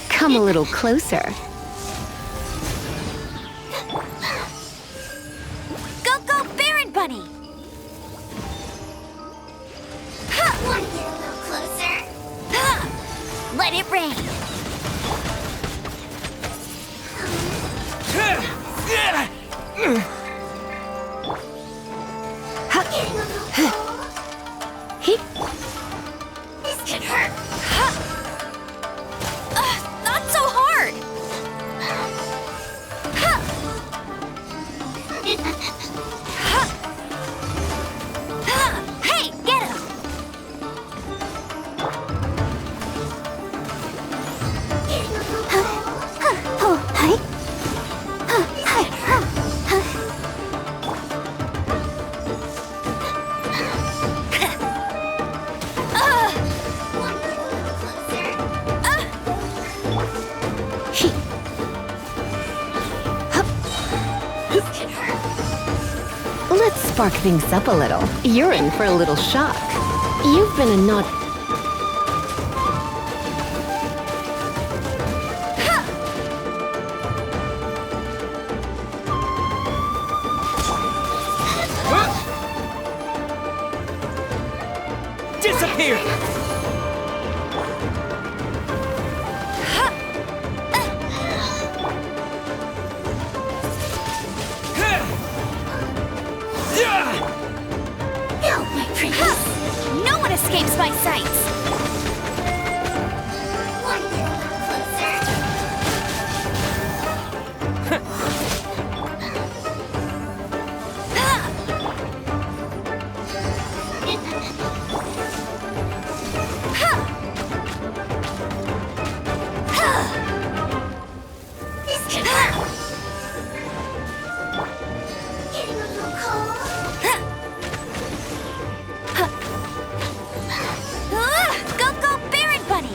Come a little closer. Go, go, Baron Bunny! Want to get a little closer? Let it rain! This could hurt. Not so hard! Hey, get him! Let's spark things up a little. You're in for a little shock. You've been a naughty... Disappear! No one escapes my sights! Want to get a little This could hurt! Getting a little cold? Go, go, Baron Bunny!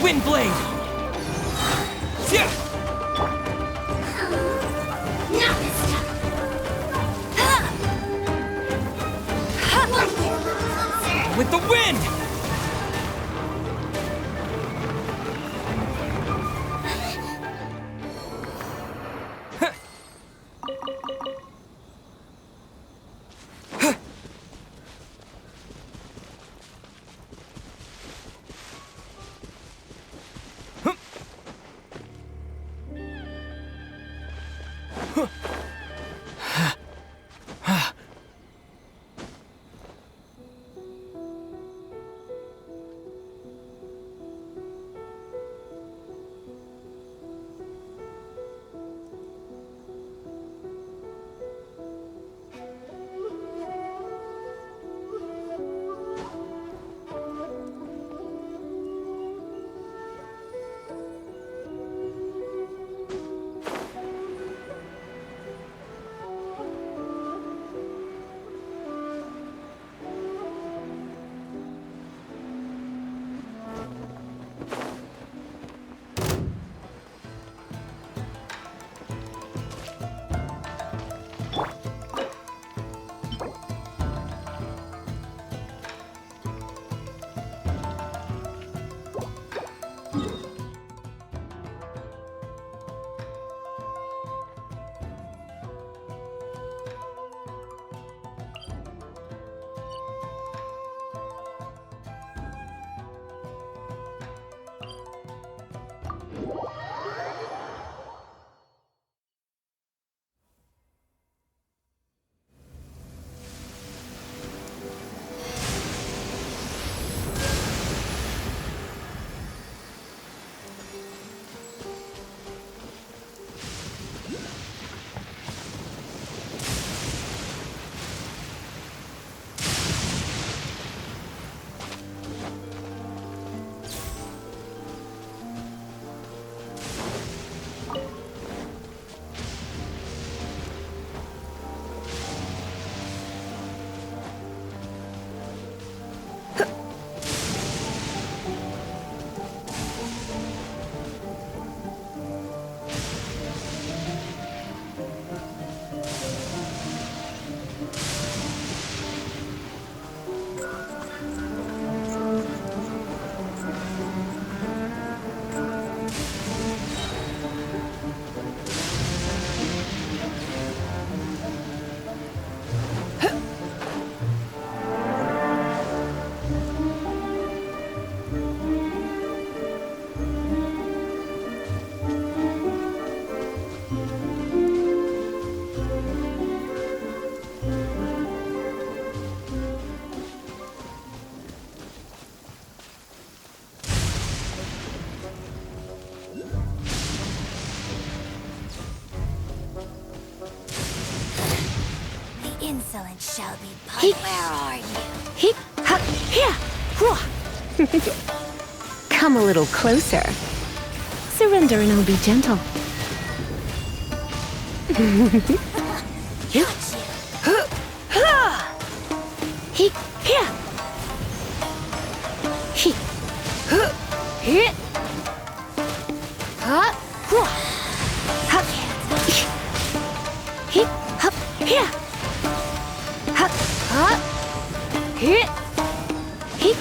Windblade! Not this time! Want to get a little closer? With the wind! excellence shall be He- punished. Where are you? Hip, hop, here. Whoa. Come a little closer. Surrender and I'll be gentle. Hip, He, here. He, here. Huh? Whoa. Hop. Hip, hop, here. Hop, hop. Here. Hip,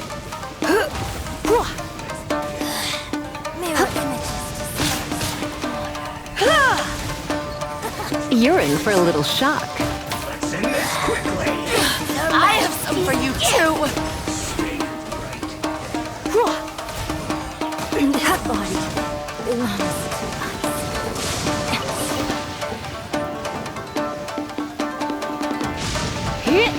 whoa. Mirror images. You're in for a little shock. I have some for you too. That body belongs to us. Here.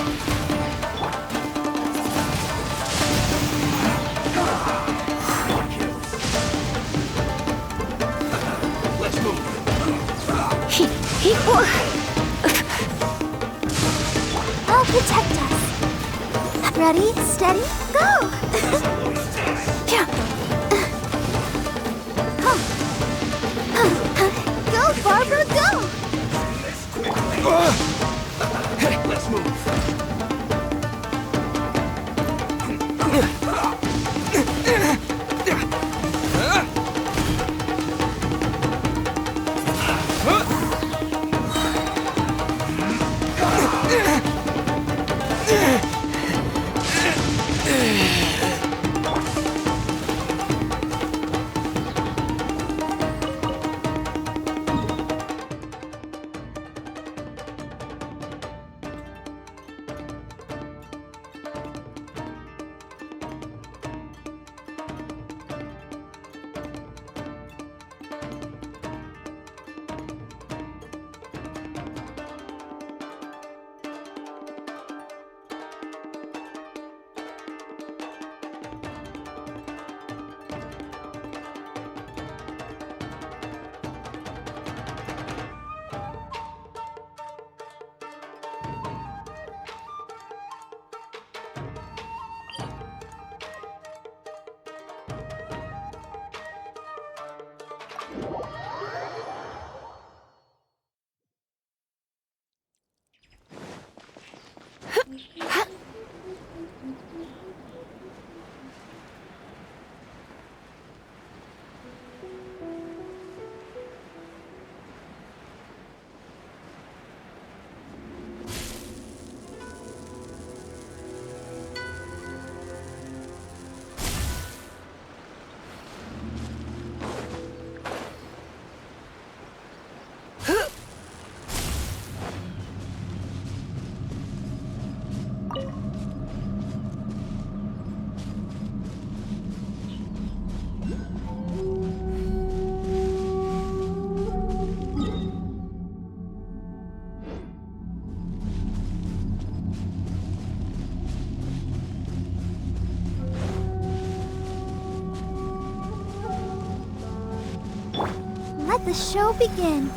Let's move. He, I'll protect us. Ready, steady, go! yeah. Go, Barbara, go! Let's move. Let the show begin.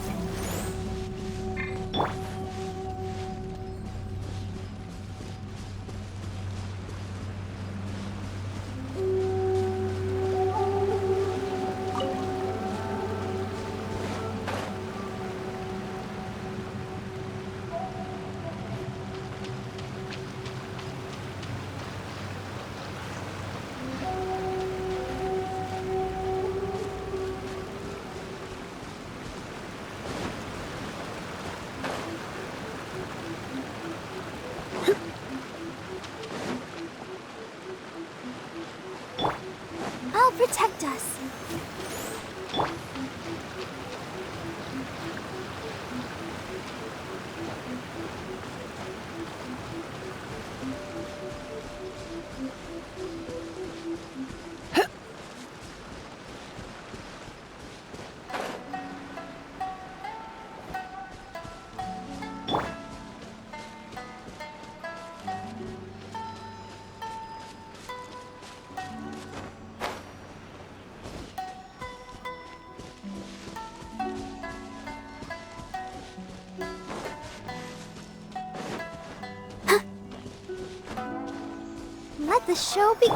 I'll protect us. the show be...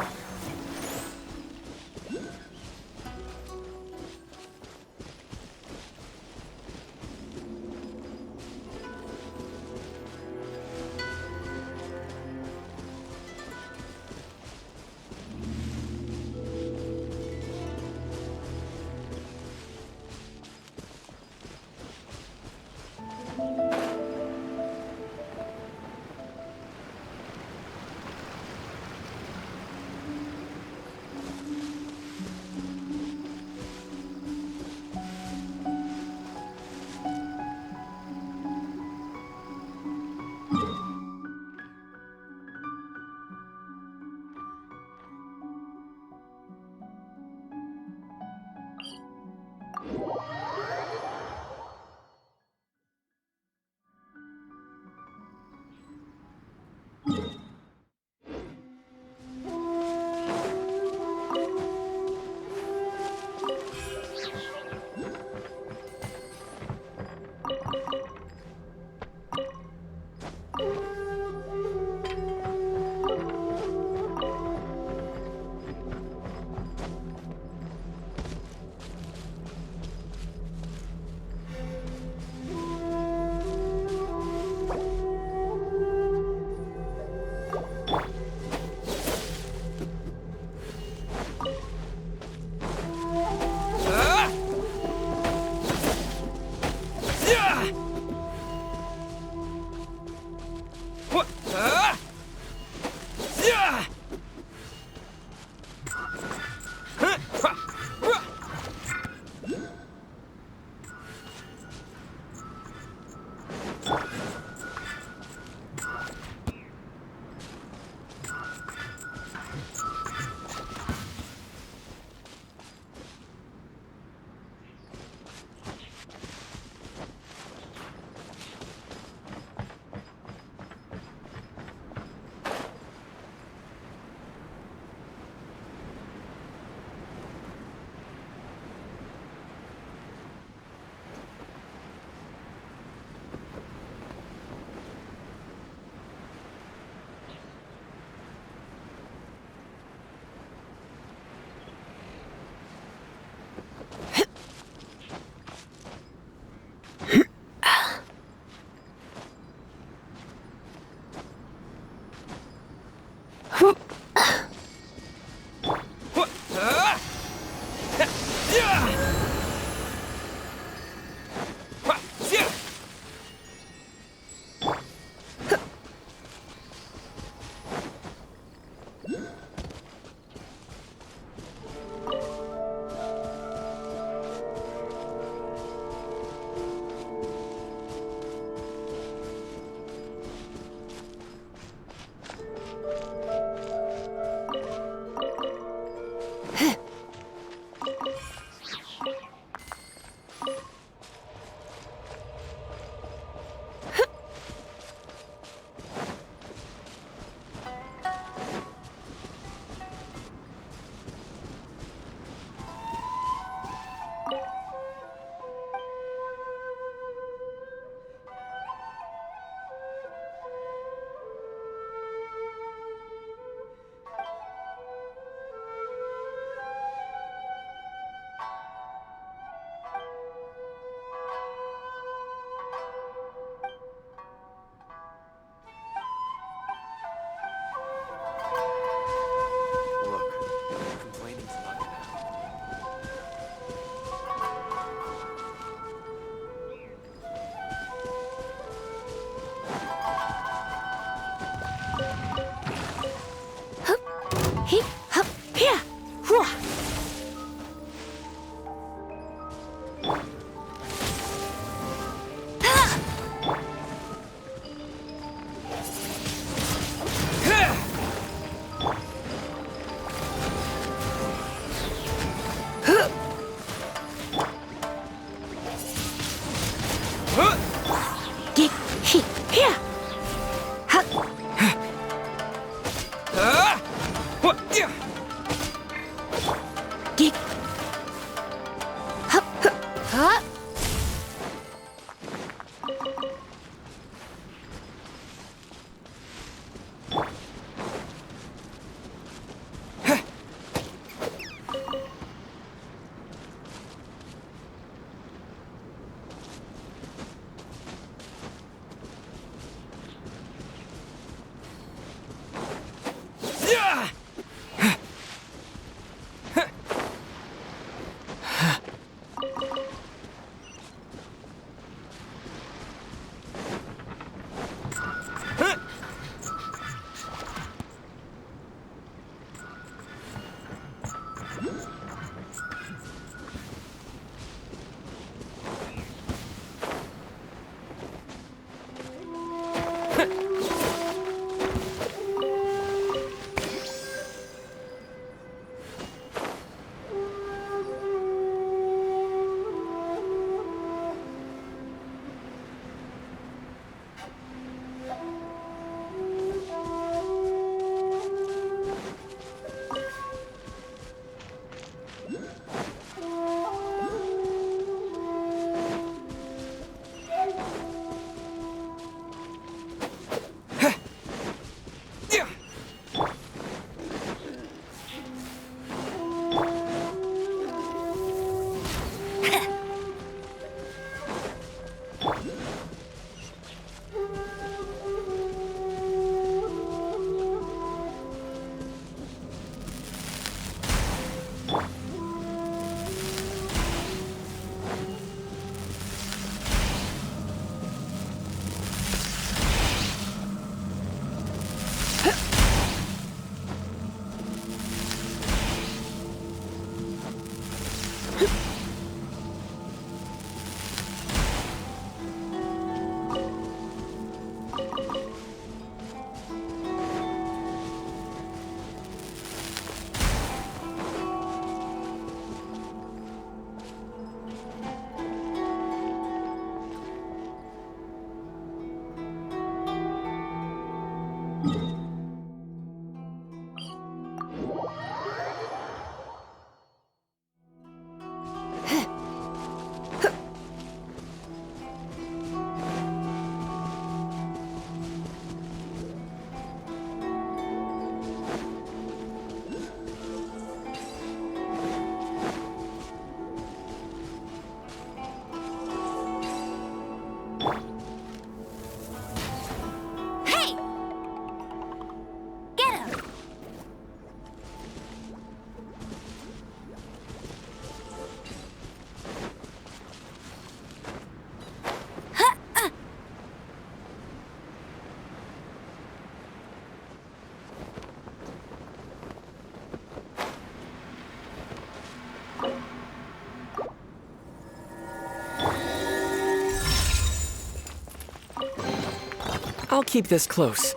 I'll keep this close.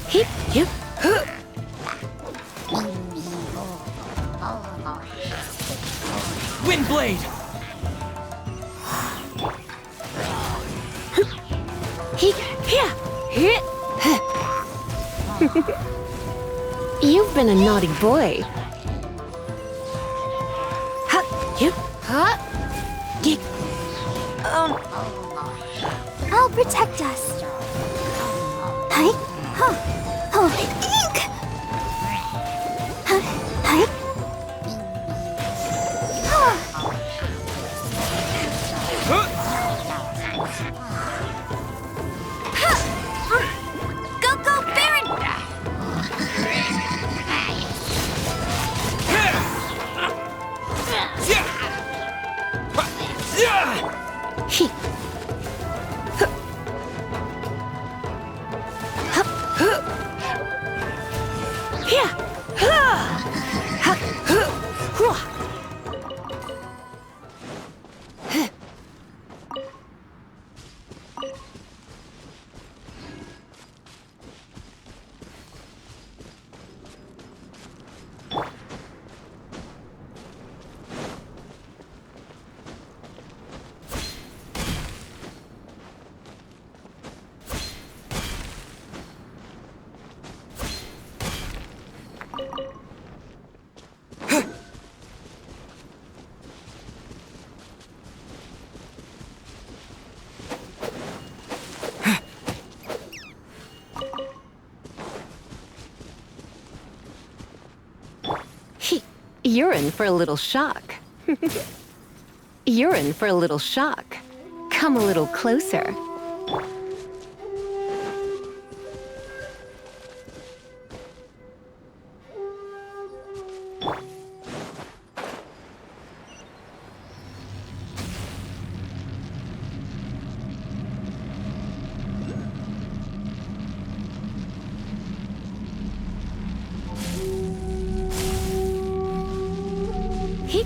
Hip, hip, huh. Wind blade! Hip, here, hip, huh. You've been a naughty boy. Ha, hip, ha, gig. I'll protect us. Hi, huh, oh, ink. Hi, hi. Go, go, Baron! He. Here. You're in for a little shock. You're in for a little shock. Come a little closer. He.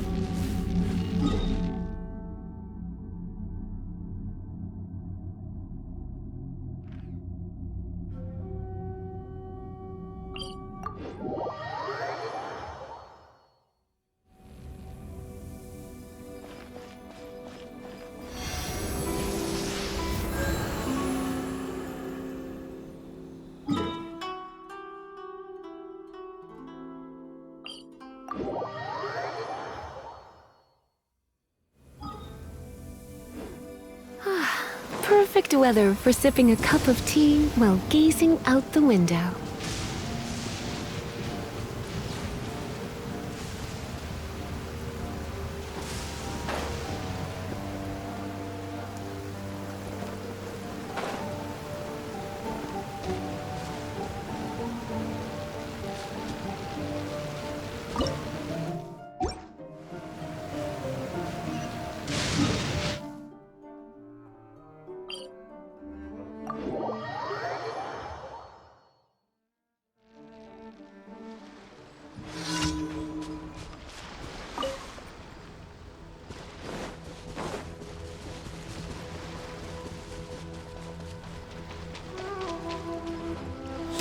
Perfect weather for sipping a cup of tea while gazing out the window.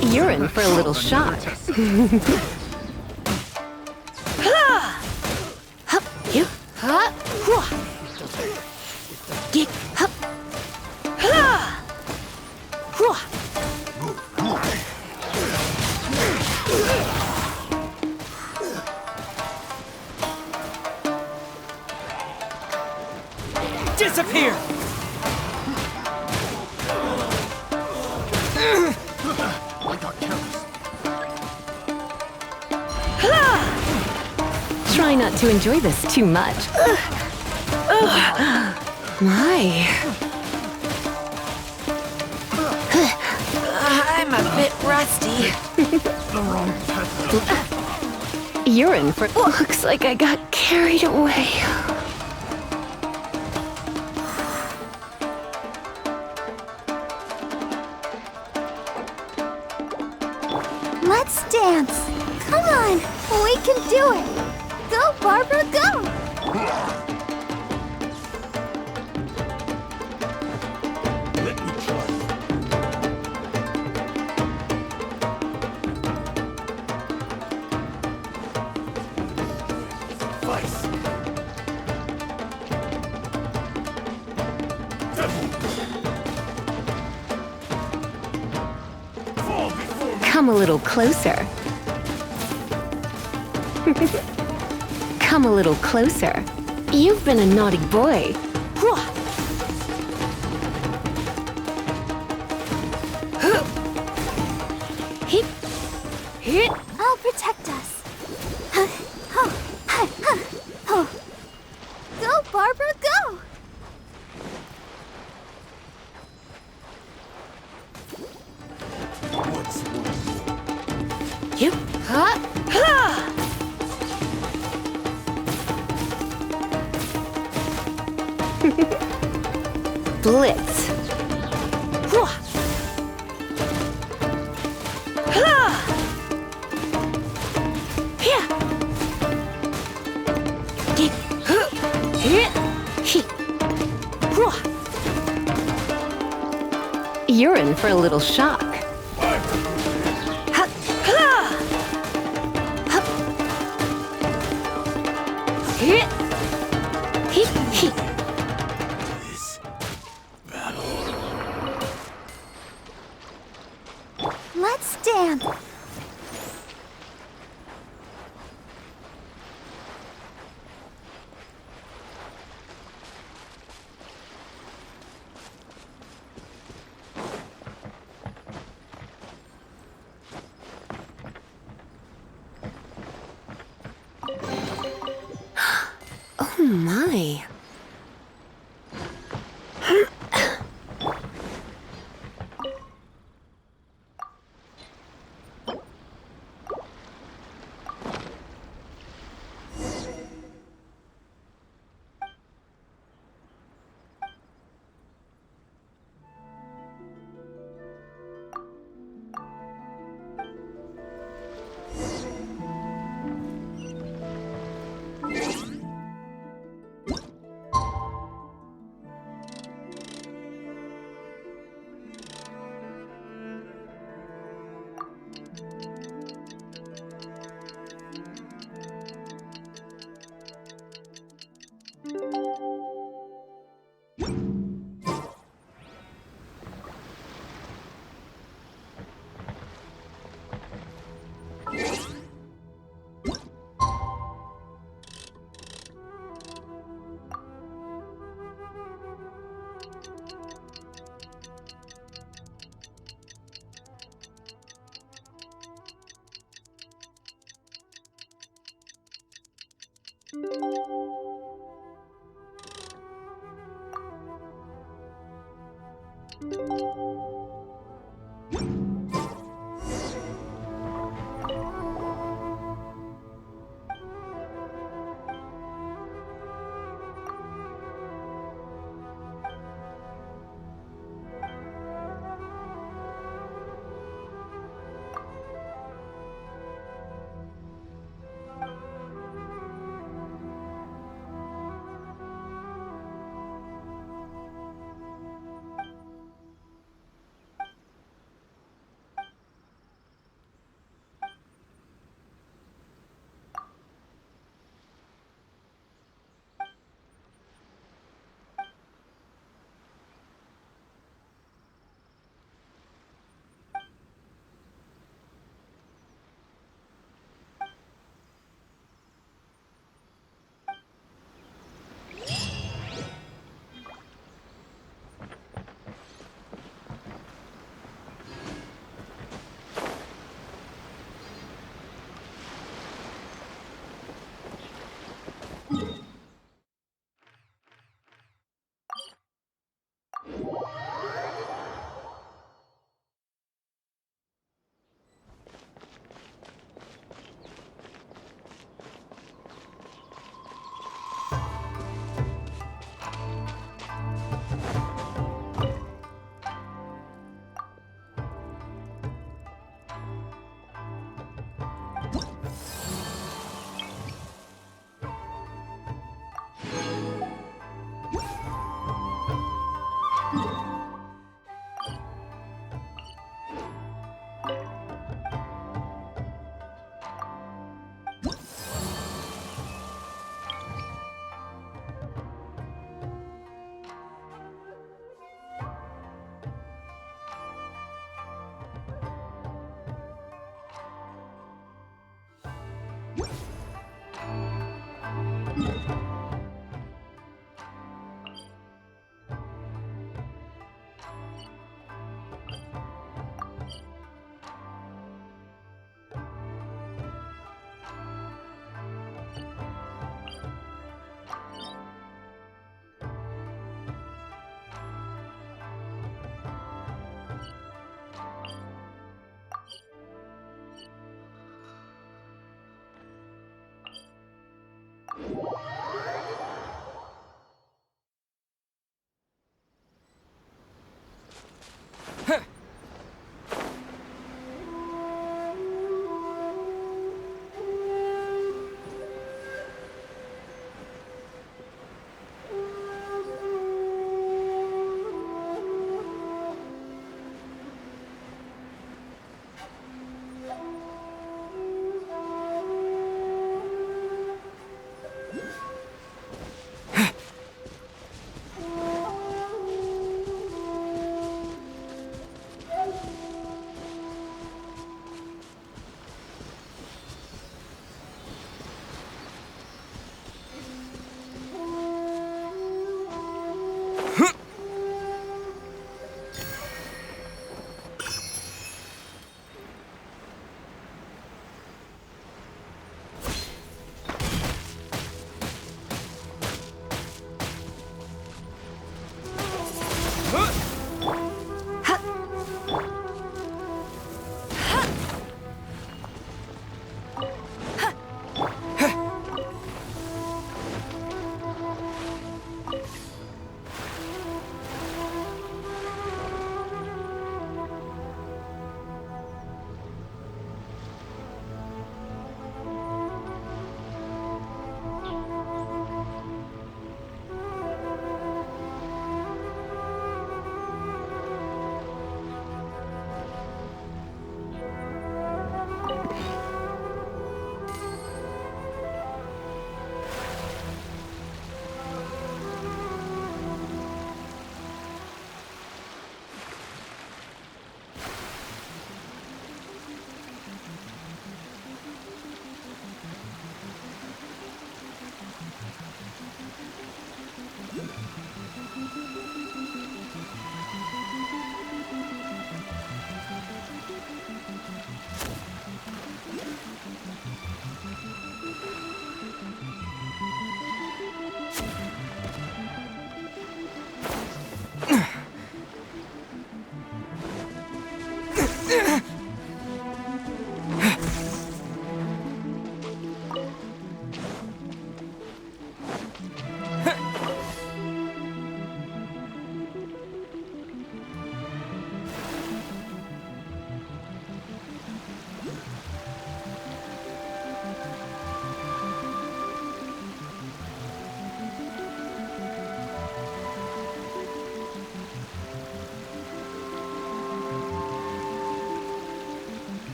You're in for a little shock. Hup, you, ha, hua. Gig, hup, ha, hua. Disappear! I got careless. Try not to enjoy this too much. My. I'm a bit rusty. The wrong path. You're in for. Looks like I got carried away. Let's dance. Come on, we can do it! Go, Barbara, go! Let me try. Vice. Devil. Fall before me. Come a little closer. Come a little closer. You've been a naughty boy. I'll protect us. Go, Barbara, go! What's one? You. Blitz. You're in for a little shock. This battle. Let's dance. Oh my.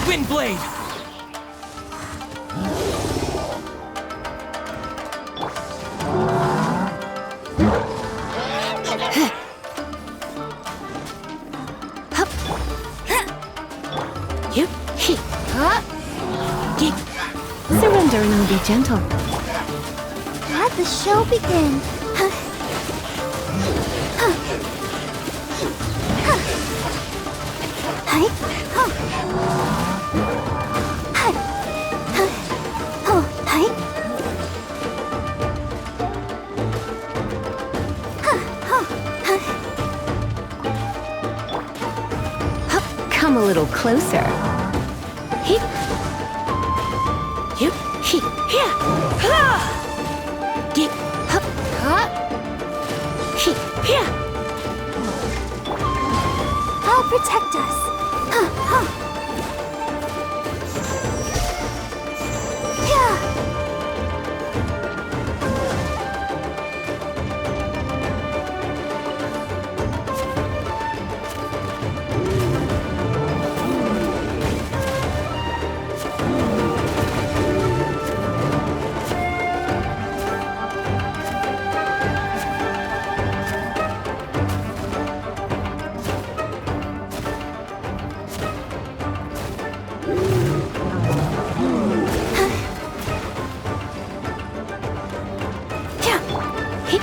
Wind blade! Surrender and I'll be gentle. Let the show begin. Hi. Come a little closer. Hip. Hip. Hip. Here. Dip. Hup. Huh. Hip. Here. I'll protect us. Yeah.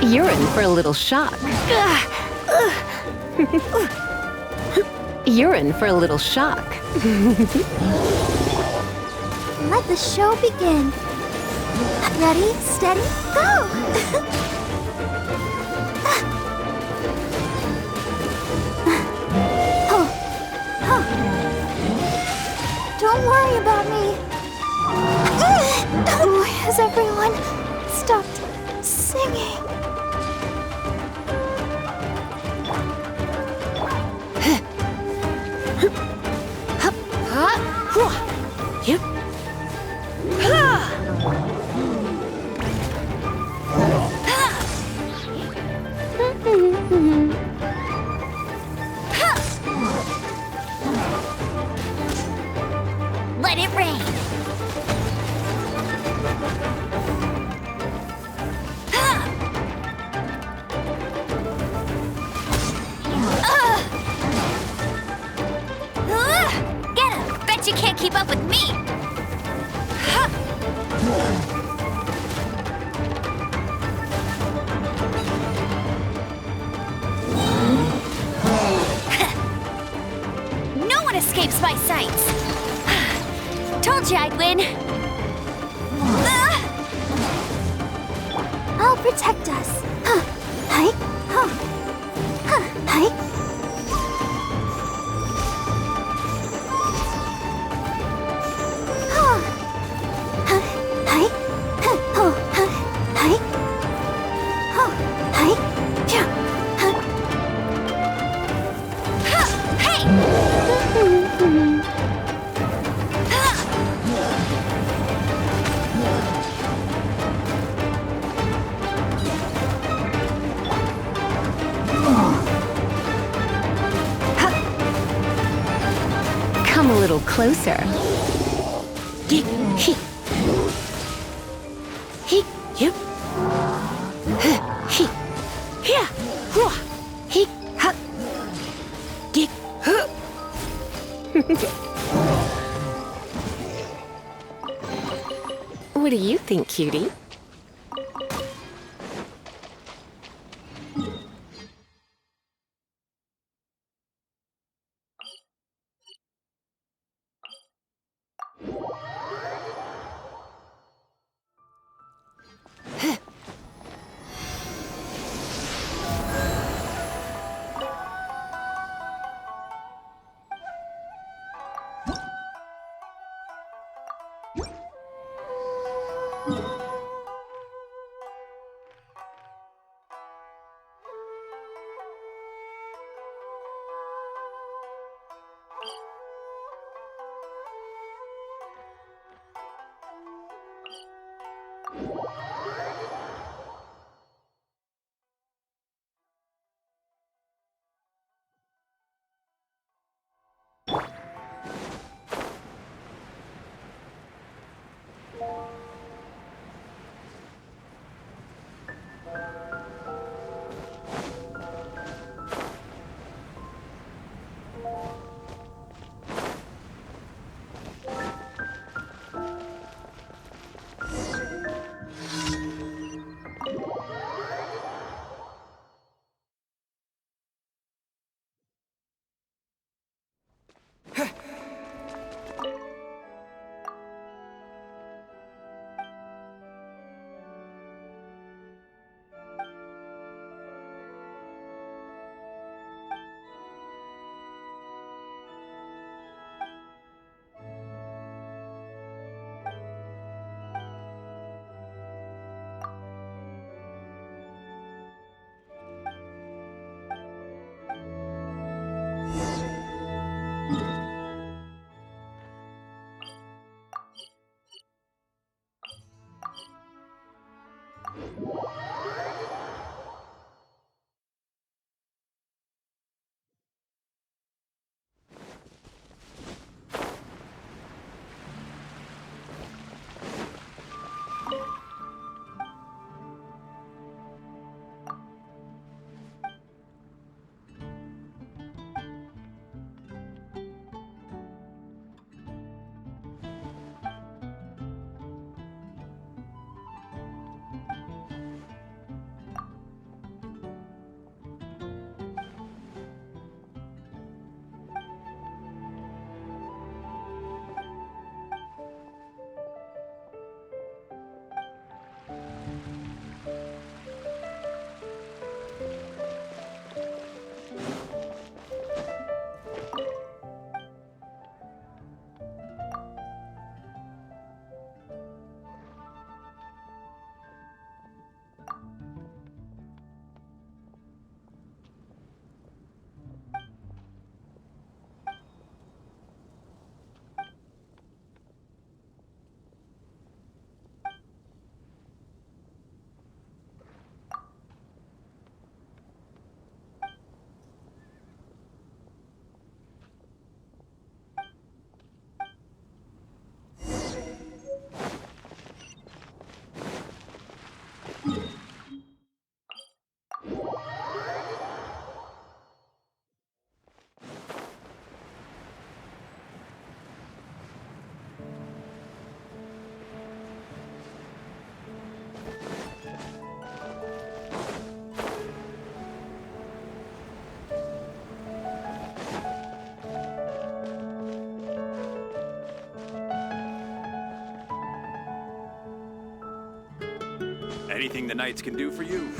You're in for a little shock. You're in for a little shock. Let the show begin. Ready, steady, go! Don't worry about me. Why has everyone stopped singing? Let it rain. Get him! Bet you can't keep up with me. No one escapes my sights. Told you I'd win. I'll protect us. Hi. Hi. little closer. Geek. He. He. Yep. He. Yeah. Hua. He. Ha. Geek. Huh. What do you think, cutie? Anything the knights can do for you?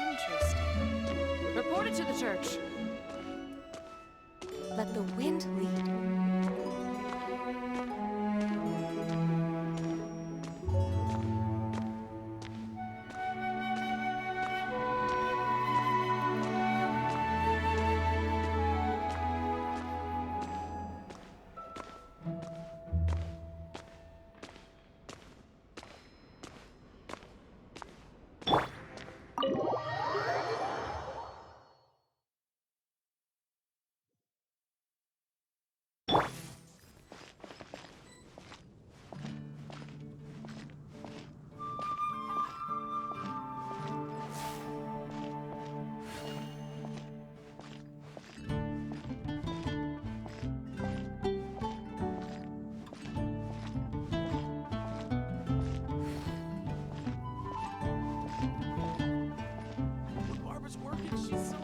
Interesting. Report it to the church. Let the wind lead. Barbara's working. She's so.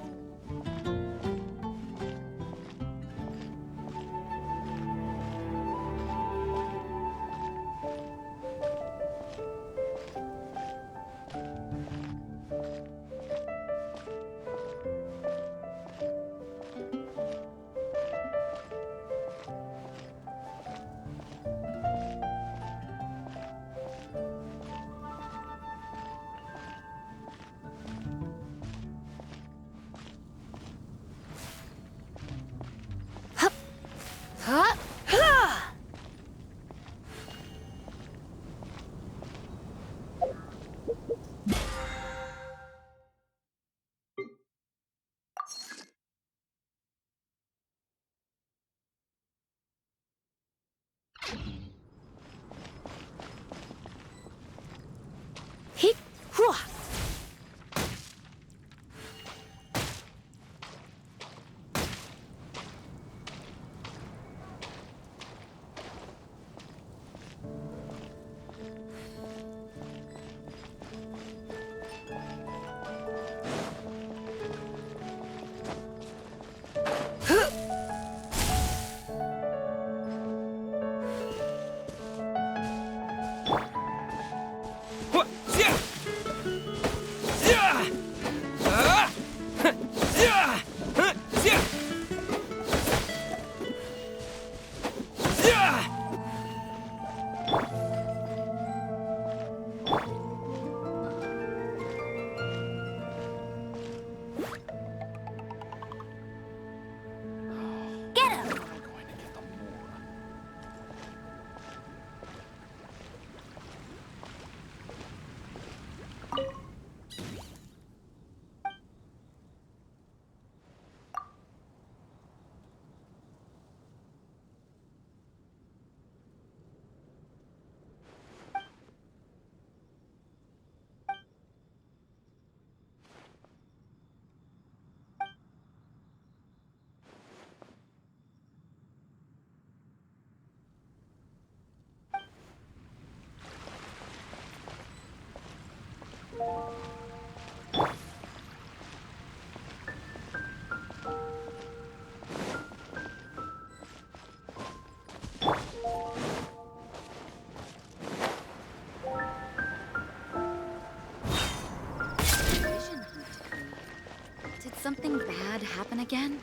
happen again?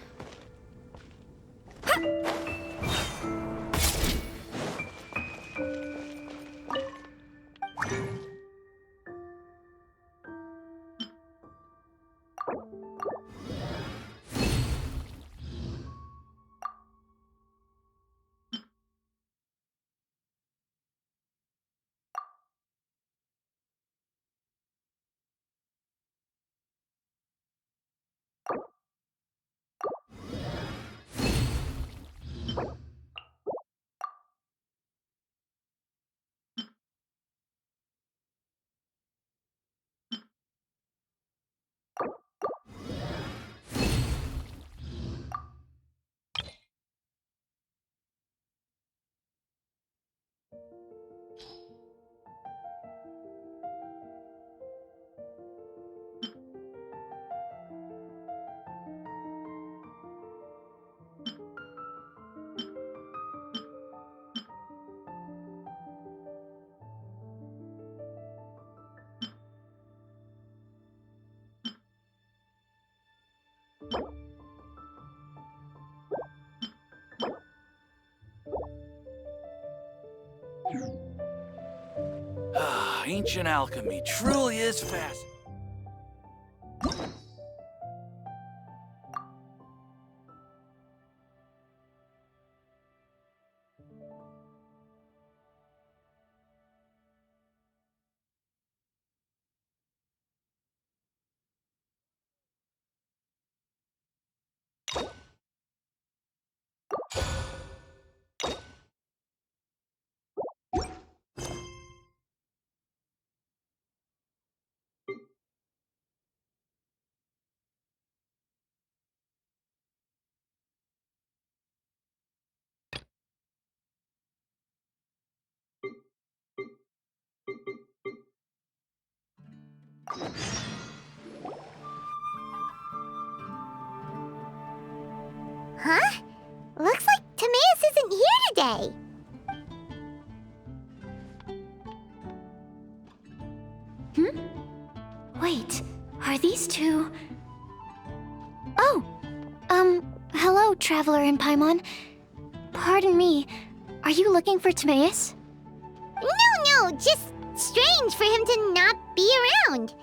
Ancient alchemy truly is fast. Huh? Looks like Timaeus isn't here today. Wait, are these two... Oh! Hello, Traveler in Paimon. Pardon me, are you looking for Timaeus? No, just strange for him to not be around.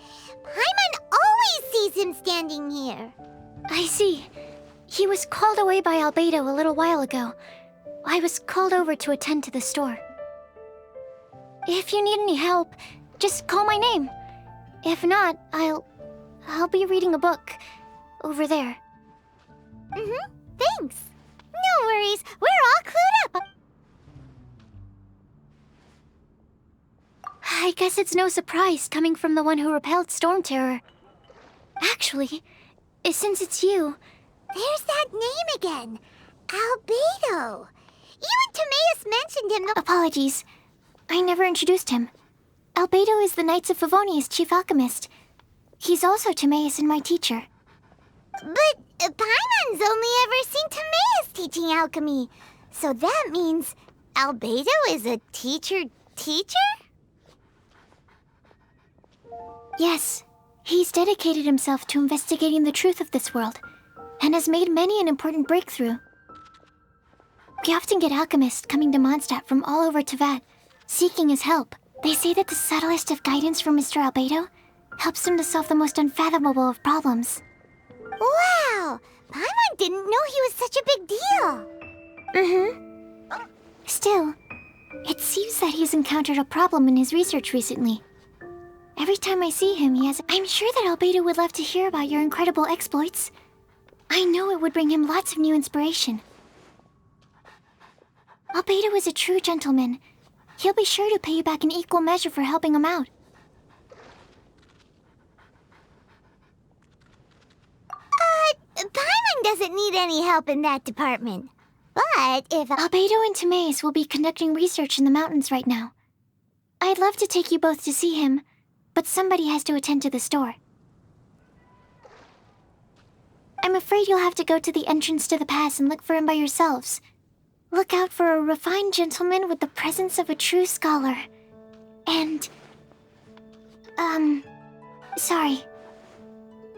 Paimon always sees him standing here. I see. He was called away by Albedo a little while ago. I was called over to attend to the store. If you need any help, just call my name. If not, I'll be reading a book over there. Thanks. No worries, we're all clued up. I guess it's no surprise coming from the one who repelled Storm Terror. Actually, since it's you, There's that name again. Albedo. Even Timaeus mentioned him. apologies. I never introduced him. Albedo is the Knights of Favonia's chief alchemist. He's also Timaeus and my teacher. But Paimon's only ever seen Timaeus teaching alchemy. So that means Albedo is a teacher? Yes, he's dedicated himself to investigating the truth of this world, and has made many an important breakthrough. We often get alchemists coming to Mondstadt from all over Teyvat, seeking his help. They say that the subtlest of guidance from Mr. Albedo helps them to solve the most unfathomable of problems. Wow! Paimon didn't know he was such a big deal. Still, it seems that he's encountered a problem in his research recently. Every time I see him, he has... I'm sure that Albedo would love to hear about your incredible exploits. I know it would bring him lots of new inspiration. Albedo is a true gentleman. He'll be sure to pay you back in equal measure for helping him out. Paimon doesn't need any help in that department. But if Albedo and Timaeus will be conducting research in the mountains right now. I'd love to take you both to see him, but somebody has to attend to the store. I'm afraid you'll have to go to the entrance to the pass and look for him by yourselves. Look out for a refined gentleman with the presence of a true scholar. And... sorry.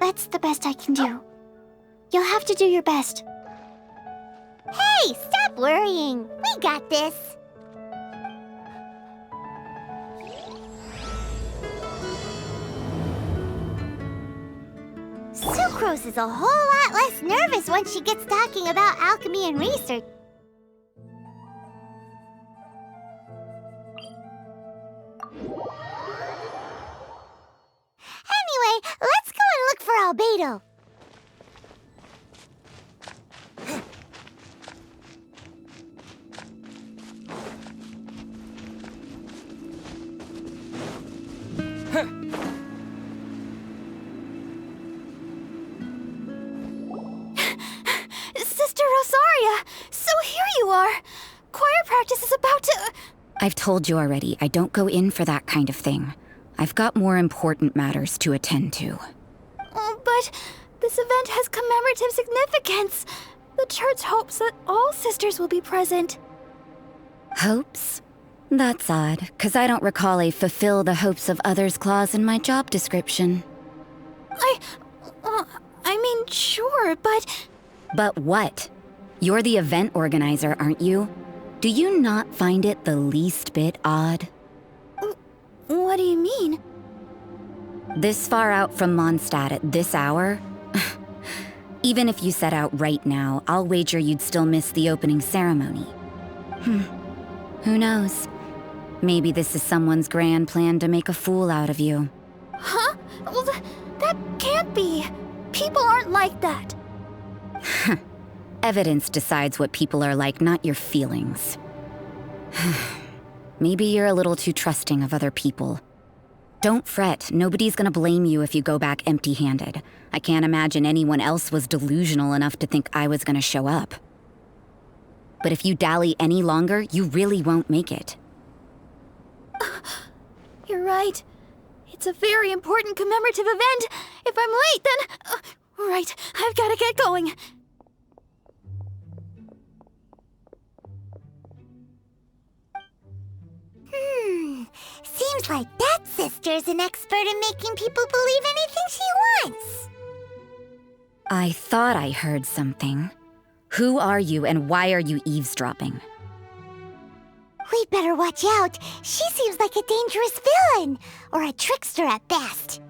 That's the best I can do. You'll have to do your best. Hey, stop worrying. We got this. Sucrose is a whole lot less nervous once she gets talking about alchemy and research. Anyway, let's go and look for Albedo. Sister Rosaria! So here you are! Choir practice is about to... I've told you already, I don't go in for that kind of thing. I've got more important matters to attend to. Oh, but this event has commemorative significance. The church hopes that all sisters will be present. Hopes? That's odd, 'cause I don't recall a fulfill the hopes of others clause in my job description. I mean, sure, but... But what? You're the event organizer, aren't you? Do you not find it the least bit odd? What do you mean? This far out from Mondstadt at this hour? Even if you set out right now, I'll wager you'd still miss the opening ceremony. Who knows? Maybe this is someone's grand plan to make a fool out of you. Huh? Well, that can't be. People aren't like that. Evidence decides what people are like, not your feelings. Maybe you're a little too trusting of other people. Don't fret, nobody's gonna blame you if you go back empty-handed. I can't imagine anyone else was delusional enough to think I was gonna show up. But if you dally any longer, you really won't make it. You're right. It's a very important commemorative event. If I'm late, then... right, I've gotta get going. Seems like that sister's an expert in making people believe anything she wants. I thought I heard something. Who are you and why are you eavesdropping? We'd better watch out. She seems like a dangerous villain, or a trickster at best.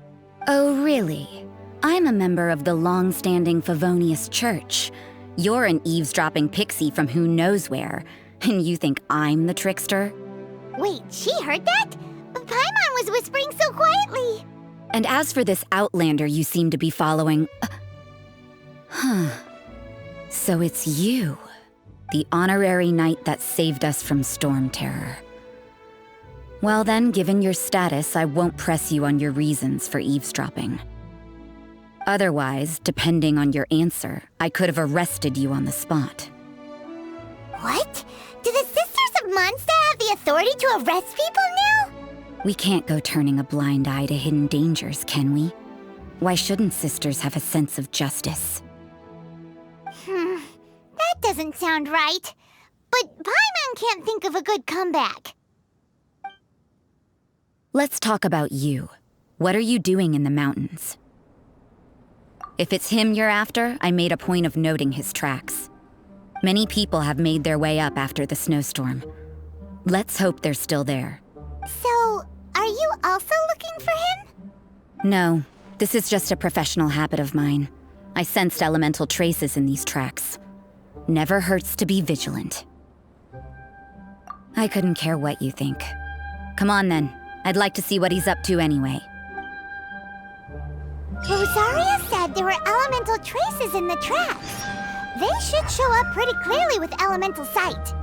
Oh, really? I'm a member of the long-standing Favonius Church. You're an eavesdropping pixie from who knows where, and you think I'm the trickster? Wait, she heard that? Paimon was whispering so quietly. And as for this outlander you seem to be following... So it's you, the honorary knight that saved us from storm terror. Well then, given your status, I won't press you on your reasons for eavesdropping. Otherwise, depending on your answer, I could have arrested you on the spot. What? Do the Sisters of Mondstadt have the authority to arrest people now? We can't go turning a blind eye to hidden dangers, can we? Why shouldn't sisters have a sense of justice? That doesn't sound right. But Paimon can't think of a good comeback. Let's talk about you. What are you doing in the mountains? If it's him you're after, I made a point of noting his tracks. Many people have made their way up after the snowstorm. Let's hope they're still there. So, are you also looking for him? No, this is just a professional habit of mine. I sensed elemental traces in these tracks. Never hurts to be vigilant. I couldn't care what you think. Come on then, I'd like to see what he's up to anyway. Rosaria said there were elemental traces in the tracks. They should show up pretty clearly with elemental sight.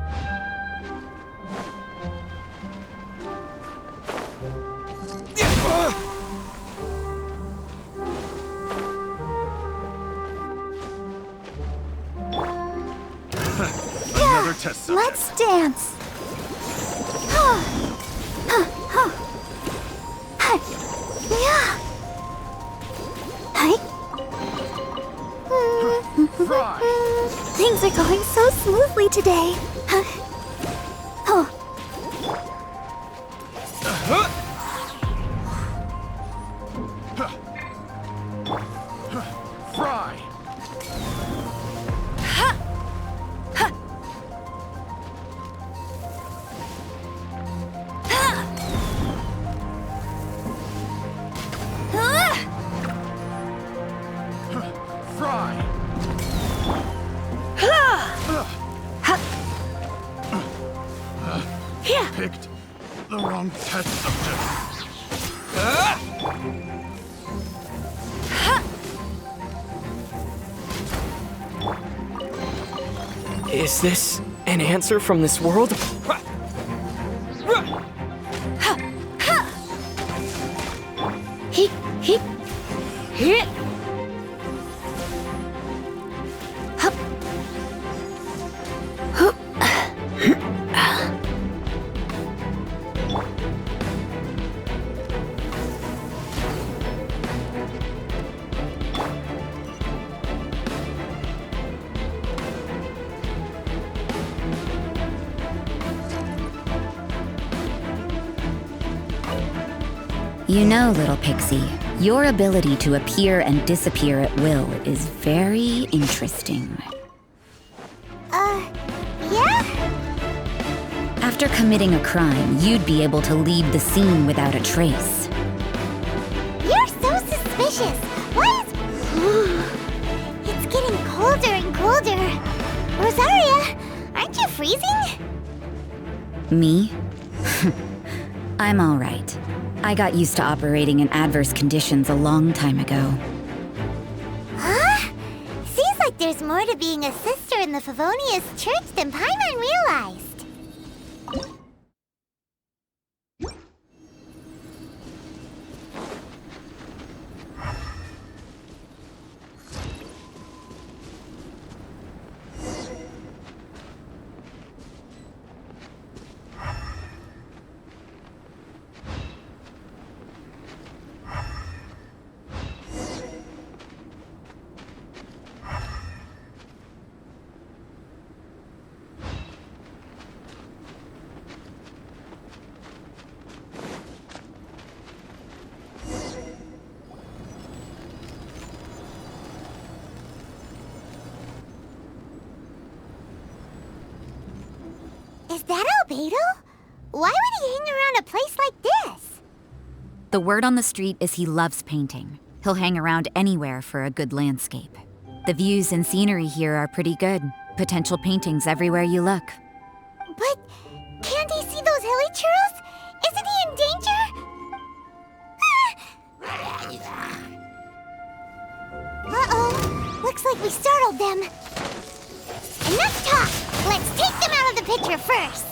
Another test subject. Let's dance. Fry! Things are going so smoothly today. Fry! picked the wrong test subject. Is this an answer from this world? Hit. You know, little pixie, your ability to appear and disappear at will is very interesting. Yeah? After committing a crime, you'd be able to leave the scene without a trace. You're so suspicious. Why is... It's getting colder and colder. Rosaria, aren't you freezing? Me? I'm all right. I got used to operating in adverse conditions a long time ago. Huh? Seems like there's more to being a sister in the Favonius Church than Paimon realized. Is that Albedo? Why would he hang around a place like this? The word on the street is he loves painting. He'll hang around anywhere for a good landscape. The views and scenery here are pretty good. Potential paintings everywhere you look. But can't he see those hilly churls? Isn't he in danger? Uh-oh. Looks like we startled them. Enough talk! Let's take them out of the picture first!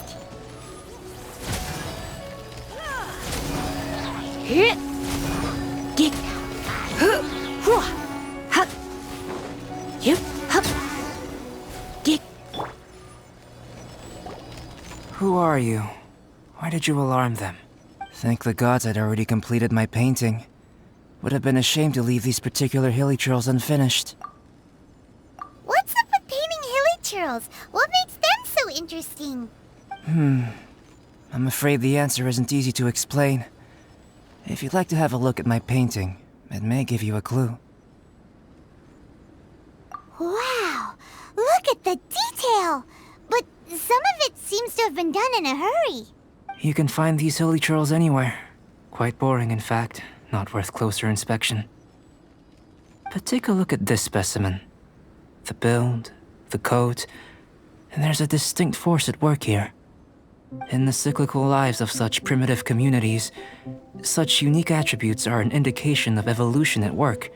Hit. Get. Yep. Get. Who are you? Why did you alarm them? Thank the gods I'd already completed my painting. Would have been a shame to leave these particular hilly churls unfinished. What's up with painting hilly churls? What makes them so interesting? I'm afraid the answer isn't easy to explain. If you'd like to have a look at my painting, it may give you a clue. Wow! Look at the detail! But some of it seems to have been done in a hurry. You can find these hilly churls anywhere. Quite boring, in fact. Not worth closer inspection. But take a look at this specimen. The build, the coat, and there's a distinct force at work here. In the cyclical lives of such primitive communities, such unique attributes are an indication of evolution at work.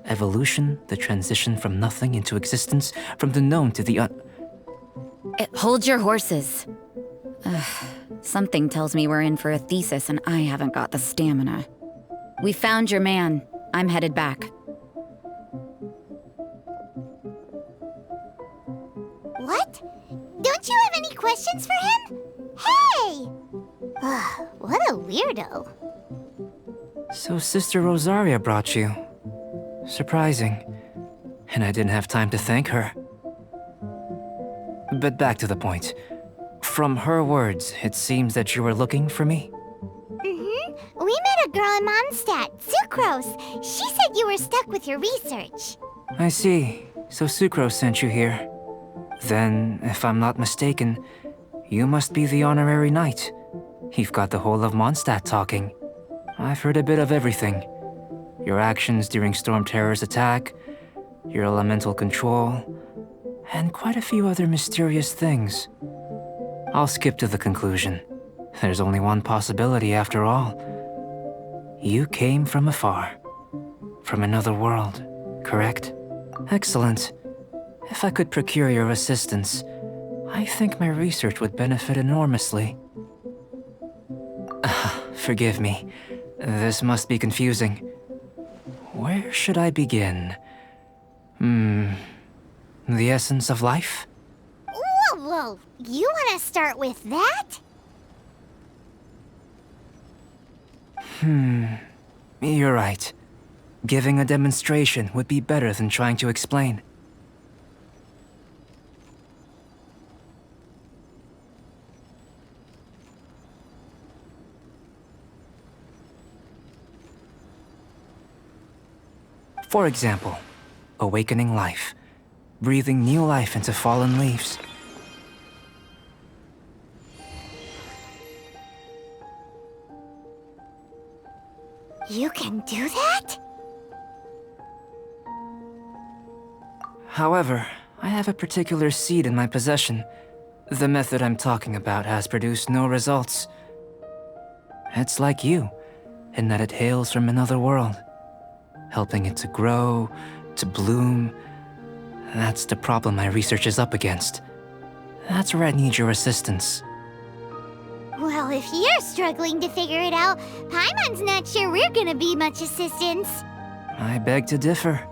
Evolution, the transition from nothing into existence, from the known to the Hold your horses. Something tells me we're in for a thesis and I haven't got the stamina. We found your man. I'm headed back. What? Don't you have any questions for him? Hey! What a weirdo. So Sister Rosaria brought you. Surprising. And I didn't have time to thank her. But back to the point. From her words, it seems that you were looking for me? We met a girl in Mondstadt, Sucrose. She said you were stuck with your research. I see. So Sucrose sent you here. Then, if I'm not mistaken, you must be the honorary knight. You've got the whole of Mondstadt talking. I've heard a bit of everything. Your actions during Storm Terror's attack, your elemental control, and quite a few other mysterious things. I'll skip to the conclusion. There's only one possibility after all. You came from afar. From another world, correct? Excellent. If I could procure your assistance, I think my research would benefit enormously. Forgive me. This must be confusing. Where should I begin? The essence of life? Whoa, you want to start with that? You're right. Giving a demonstration would be better than trying to explain. For example, awakening life, breathing new life into fallen leaves. You can do that? However, I have a particular seed in my possession. The method I'm talking about has produced no results. It's like you, in that it hails from another world. Helping it to grow, to bloom. That's the problem my research is up against. That's where I need your assistance. Well, if you're struggling to figure it out, Paimon's not sure we're gonna be much assistance. I beg to differ.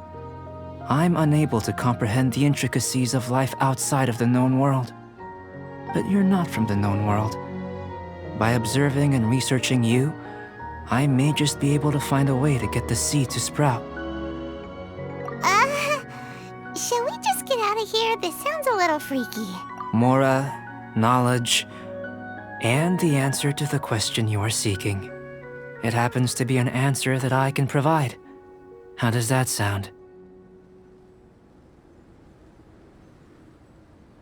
I'm unable to comprehend the intricacies of life outside of the known world. But you're not from the known world. By observing and researching you, I may just be able to find a way to get the seed to sprout. Shall we just get out of here? This sounds a little freaky. Mora, knowledge, and the answer to the question you are seeking. It happens to be an answer that I can provide. How does that sound?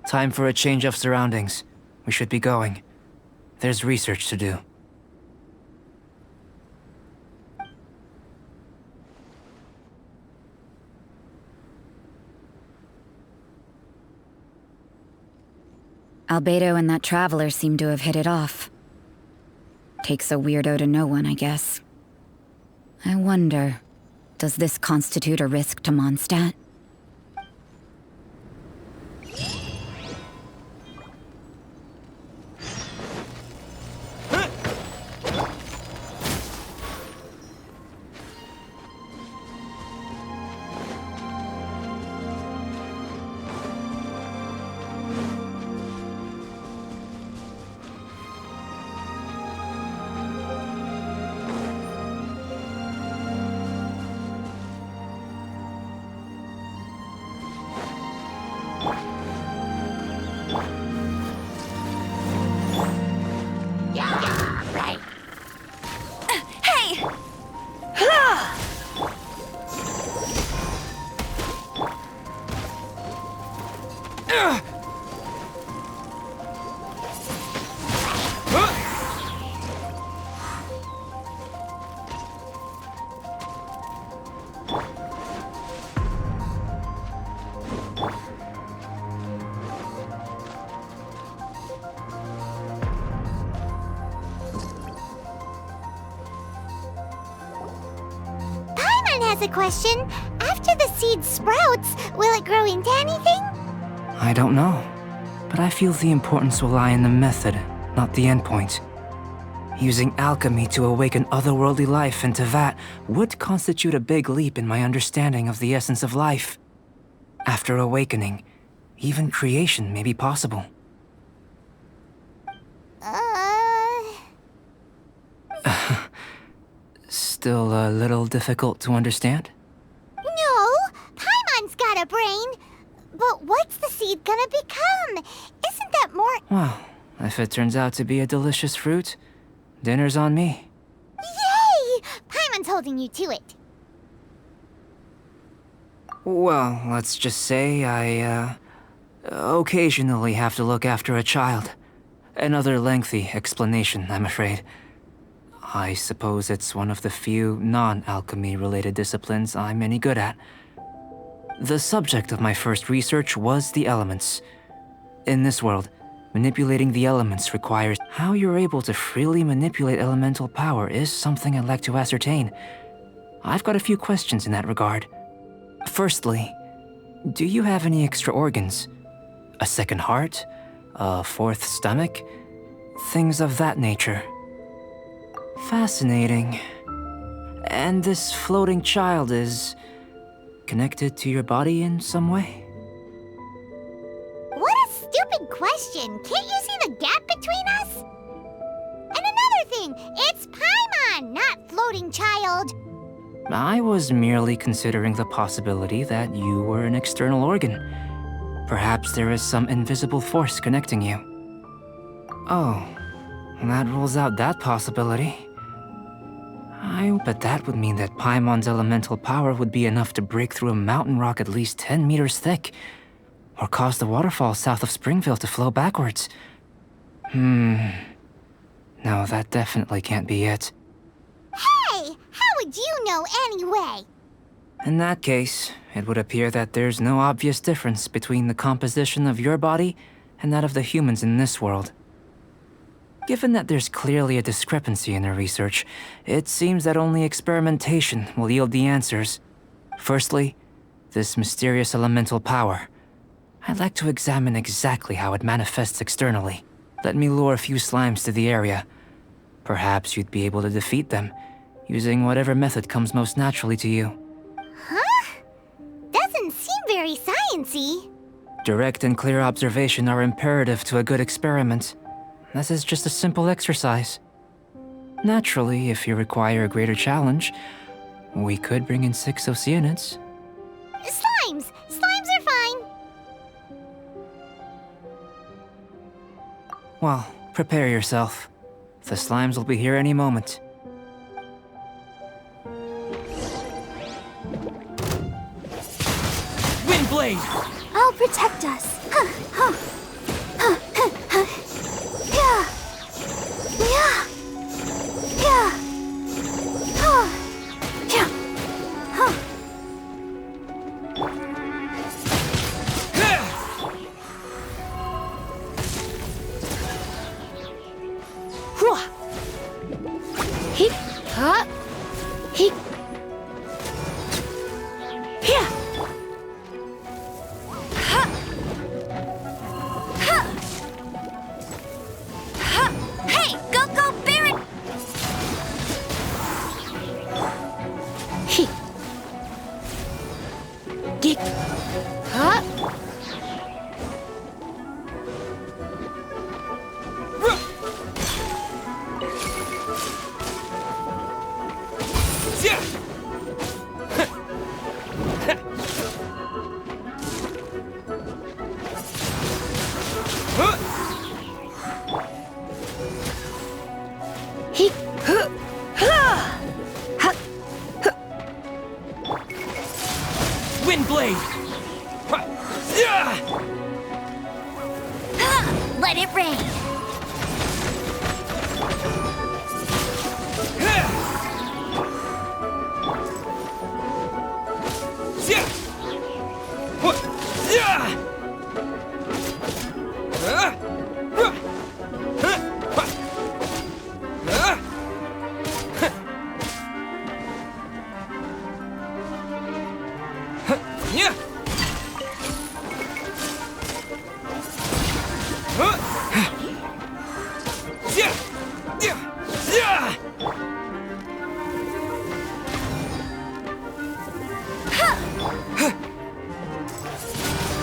Time for a change of surroundings. We should be going. There's research to do. Albedo and that traveler seem to have hit it off. Takes a weirdo to know one, I guess. I wonder, does this constitute a risk to Mondstadt? Has a question. After the seed sprouts, will it grow into anything? I don't know, but I feel the importance will lie in the method, not the endpoint. Using alchemy to awaken otherworldly life into that would constitute a big leap in my understanding of the essence of life. After awakening, even creation may be possible. Still a little difficult to understand? No, Paimon's got a brain. But what's the seed gonna become? Isn't that more... Well, if it turns out to be a delicious fruit, dinner's on me. Yay! Paimon's holding you to it. Well, let's just say I, occasionally have to look after a child. Another lengthy explanation, I'm afraid. I suppose it's one of the few non-alchemy-related disciplines I'm any good at. The subject of my first research was the elements. In this world, manipulating the elements requires. How you're able to freely manipulate elemental power is something I'd like to ascertain. I've got a few questions in that regard. Firstly, do you have any extra organs? A second heart? A fourth stomach? Things of that nature. Fascinating. And this floating child is connected to your body in some way? What a stupid question! Can't you see the gap between us? And another thing, it's Paimon, not floating child. I was merely considering the possibility that you were an external organ. Perhaps there is some invisible force connecting you. Oh, that rules out that possibility. But that would mean that Paimon's elemental power would be enough to break through a mountain rock at least 10 meters thick, or cause the waterfall south of Springville to flow backwards. No, that definitely can't be it. Hey, how would you know anyway? In that case, it would appear that there's no obvious difference between the composition of your body and that of the humans in this world. Given that there's clearly a discrepancy in their research, it seems that only experimentation will yield the answers. Firstly, this mysterious elemental power. I'd like to examine exactly how it manifests externally. Let me lure a few slimes to the area. Perhaps you'd be able to defeat them, using whatever method comes most naturally to you. Huh? Doesn't seem very sciencey. Direct and clear observation are imperative to a good experiment. This is just a simple exercise. Naturally, if you require a greater challenge, we could bring in 6 Oceanids. Slimes! Slimes are fine. Well, prepare yourself. The slimes will be here any moment. Windblade! I'll protect us. Huh, huh. Huh, huh, huh. Yeah. Yeah. Yeah. Huh. Yeah. Huh. He, huh? He. Yeah. Hey, go, Baron! He. Dick. Huh? He. Windblade! Let it rain.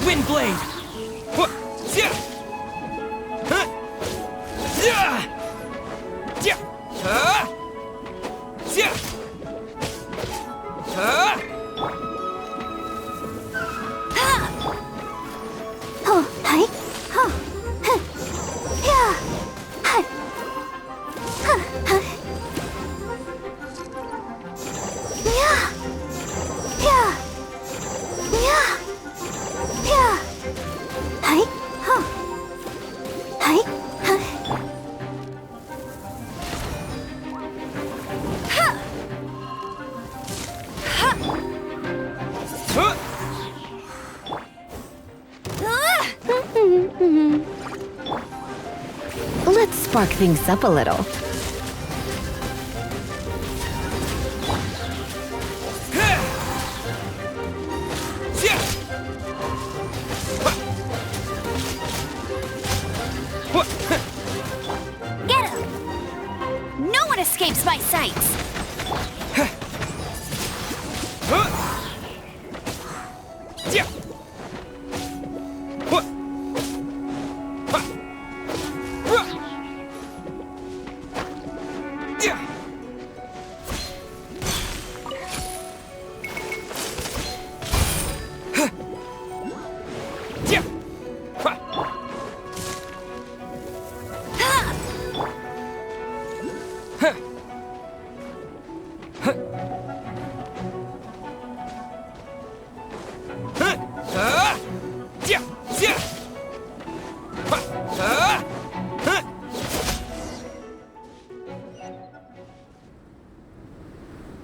Windblade! Oh, hi. Huh. Huh. Yeah. Huh. Huh. Huh. Yeah. Yeah. Yeah. Yeah. Hi. Huh. Hi. Huh. spark things up a little. Get him! No one escapes my sights!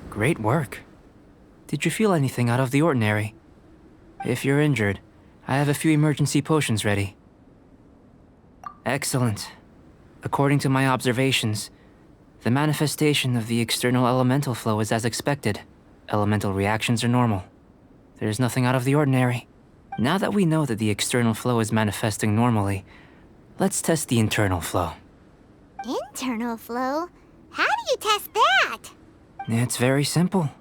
Great work. Did you feel anything out of the ordinary? If you're injured, I have a few emergency potions ready. Excellent. According to my observations, the manifestation of the external elemental flow is as expected. Elemental reactions are normal. There's nothing out of the ordinary. Now that we know that the external flow is manifesting normally, let's test the internal flow. Internal flow? How do you test that? It's very simple.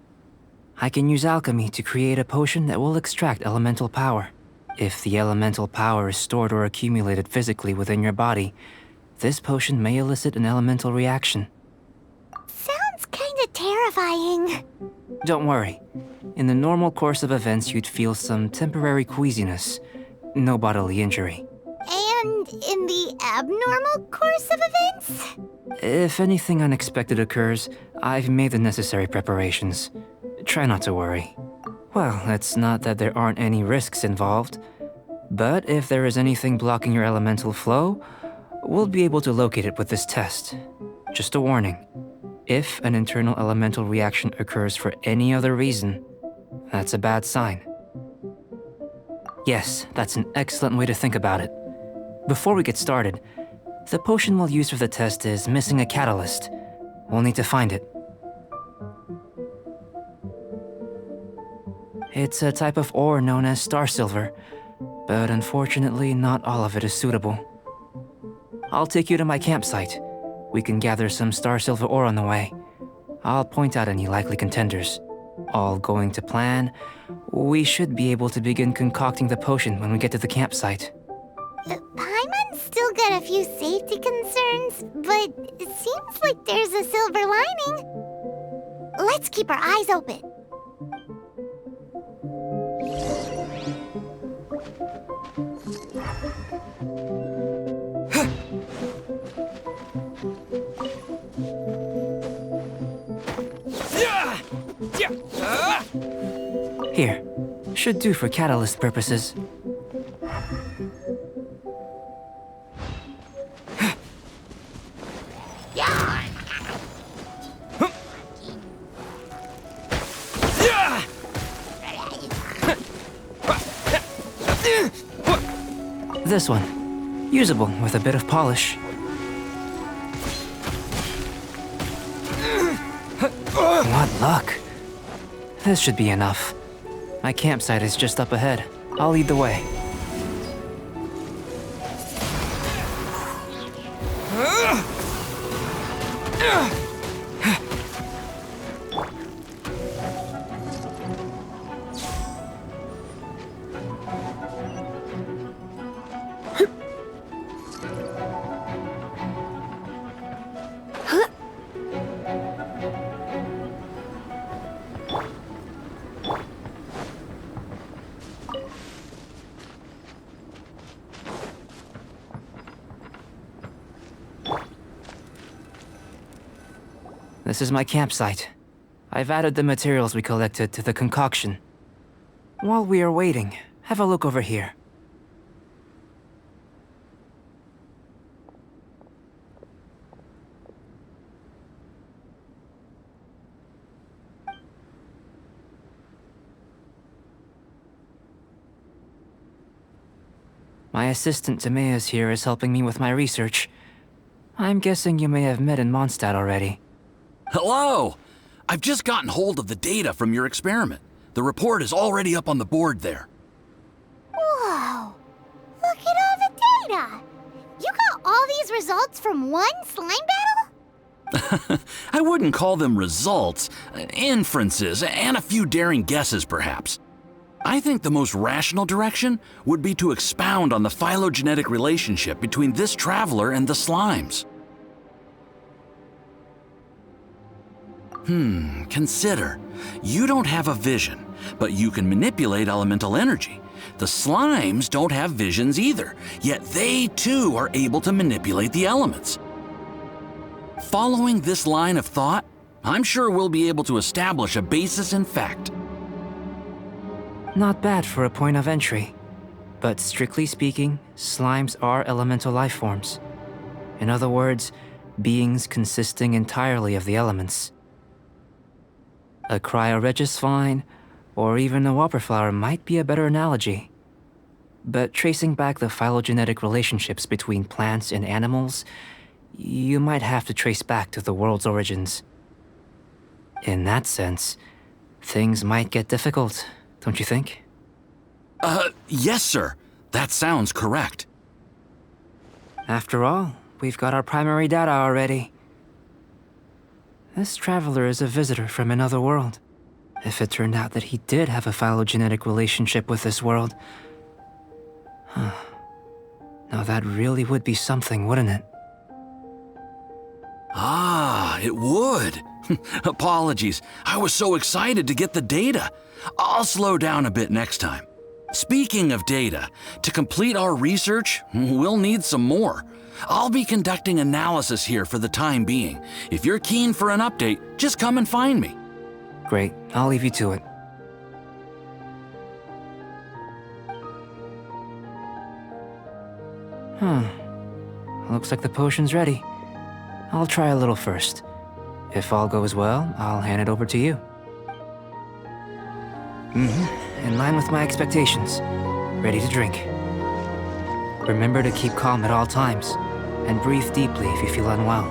I can use alchemy to create a potion that will extract elemental power. If the elemental power is stored or accumulated physically within your body, this potion may elicit an elemental reaction. Sounds kinda terrifying. Don't worry. In the normal course of events, you'd feel some temporary queasiness. No bodily injury. And in the abnormal course of events? If anything unexpected occurs, I've made the necessary preparations. Try not to worry. Well, it's not that there aren't any risks involved, but if there is anything blocking your elemental flow, we'll be able to locate it with this test. Just a warning. If an internal elemental reaction occurs for any other reason, that's a bad sign. Yes, that's an excellent way to think about it. Before we get started, the potion we'll use for the test is missing a catalyst. We'll need to find it. It's a type of ore known as star silver, but unfortunately not all of it is suitable. I'll take you to my campsite. We can gather some star silver ore on the way. I'll point out any likely contenders. All going to plan, we should be able to begin concocting the potion when we get to the campsite. Paimon's still got a few safety concerns, but it seems like there's a silver lining. Let's keep our eyes open. Here, should do for catalyst purposes. This one, usable with a bit of polish. What luck. This should be enough. My campsite is just up ahead. I'll lead the way. This is my campsite. I've added the materials we collected to the concoction. While we are waiting, have a look over here. My assistant Timaeus here is helping me with my research. I'm guessing you may have met in Mondstadt already. Hello! I've just gotten hold of the data from your experiment. The report is already up on the board there. Whoa! Look at all the data! You got all these results from one slime battle? I wouldn't call them results, inferences, and a few daring guesses perhaps. I think the most rational direction would be to expound on the phylogenetic relationship between this traveler and the slimes. Consider. You don't have a vision, but you can manipulate elemental energy. The slimes don't have visions either, yet they too are able to manipulate the elements. Following this line of thought, I'm sure we'll be able to establish a basis in fact. Not bad for a point of entry. But strictly speaking, slimes are elemental life forms. In other words, beings consisting entirely of the elements. A cryoregisvine, or even a whopperflower might be a better analogy. But tracing back the phylogenetic relationships between plants and animals, you might have to trace back to the world's origins. In that sense, things might get difficult, don't you think? Yes, sir. That sounds correct. After all, we've got our primary data already. This traveler is a visitor from another world. If it turned out that he did have a phylogenetic relationship with this world... Now that really would be something, wouldn't it? Ah, it would. Apologies. I was so excited to get the data. I'll slow down a bit next time. Speaking of data, to complete our research, we'll need some more. I'll be conducting analysis here for the time being. If you're keen for an update, just come and find me. Great, I'll leave you to it. Looks like the potion's ready. I'll try a little first. If all goes well, I'll hand it over to you. In line with my expectations. Ready to drink. Remember to keep calm at all times, and breathe deeply if you feel unwell.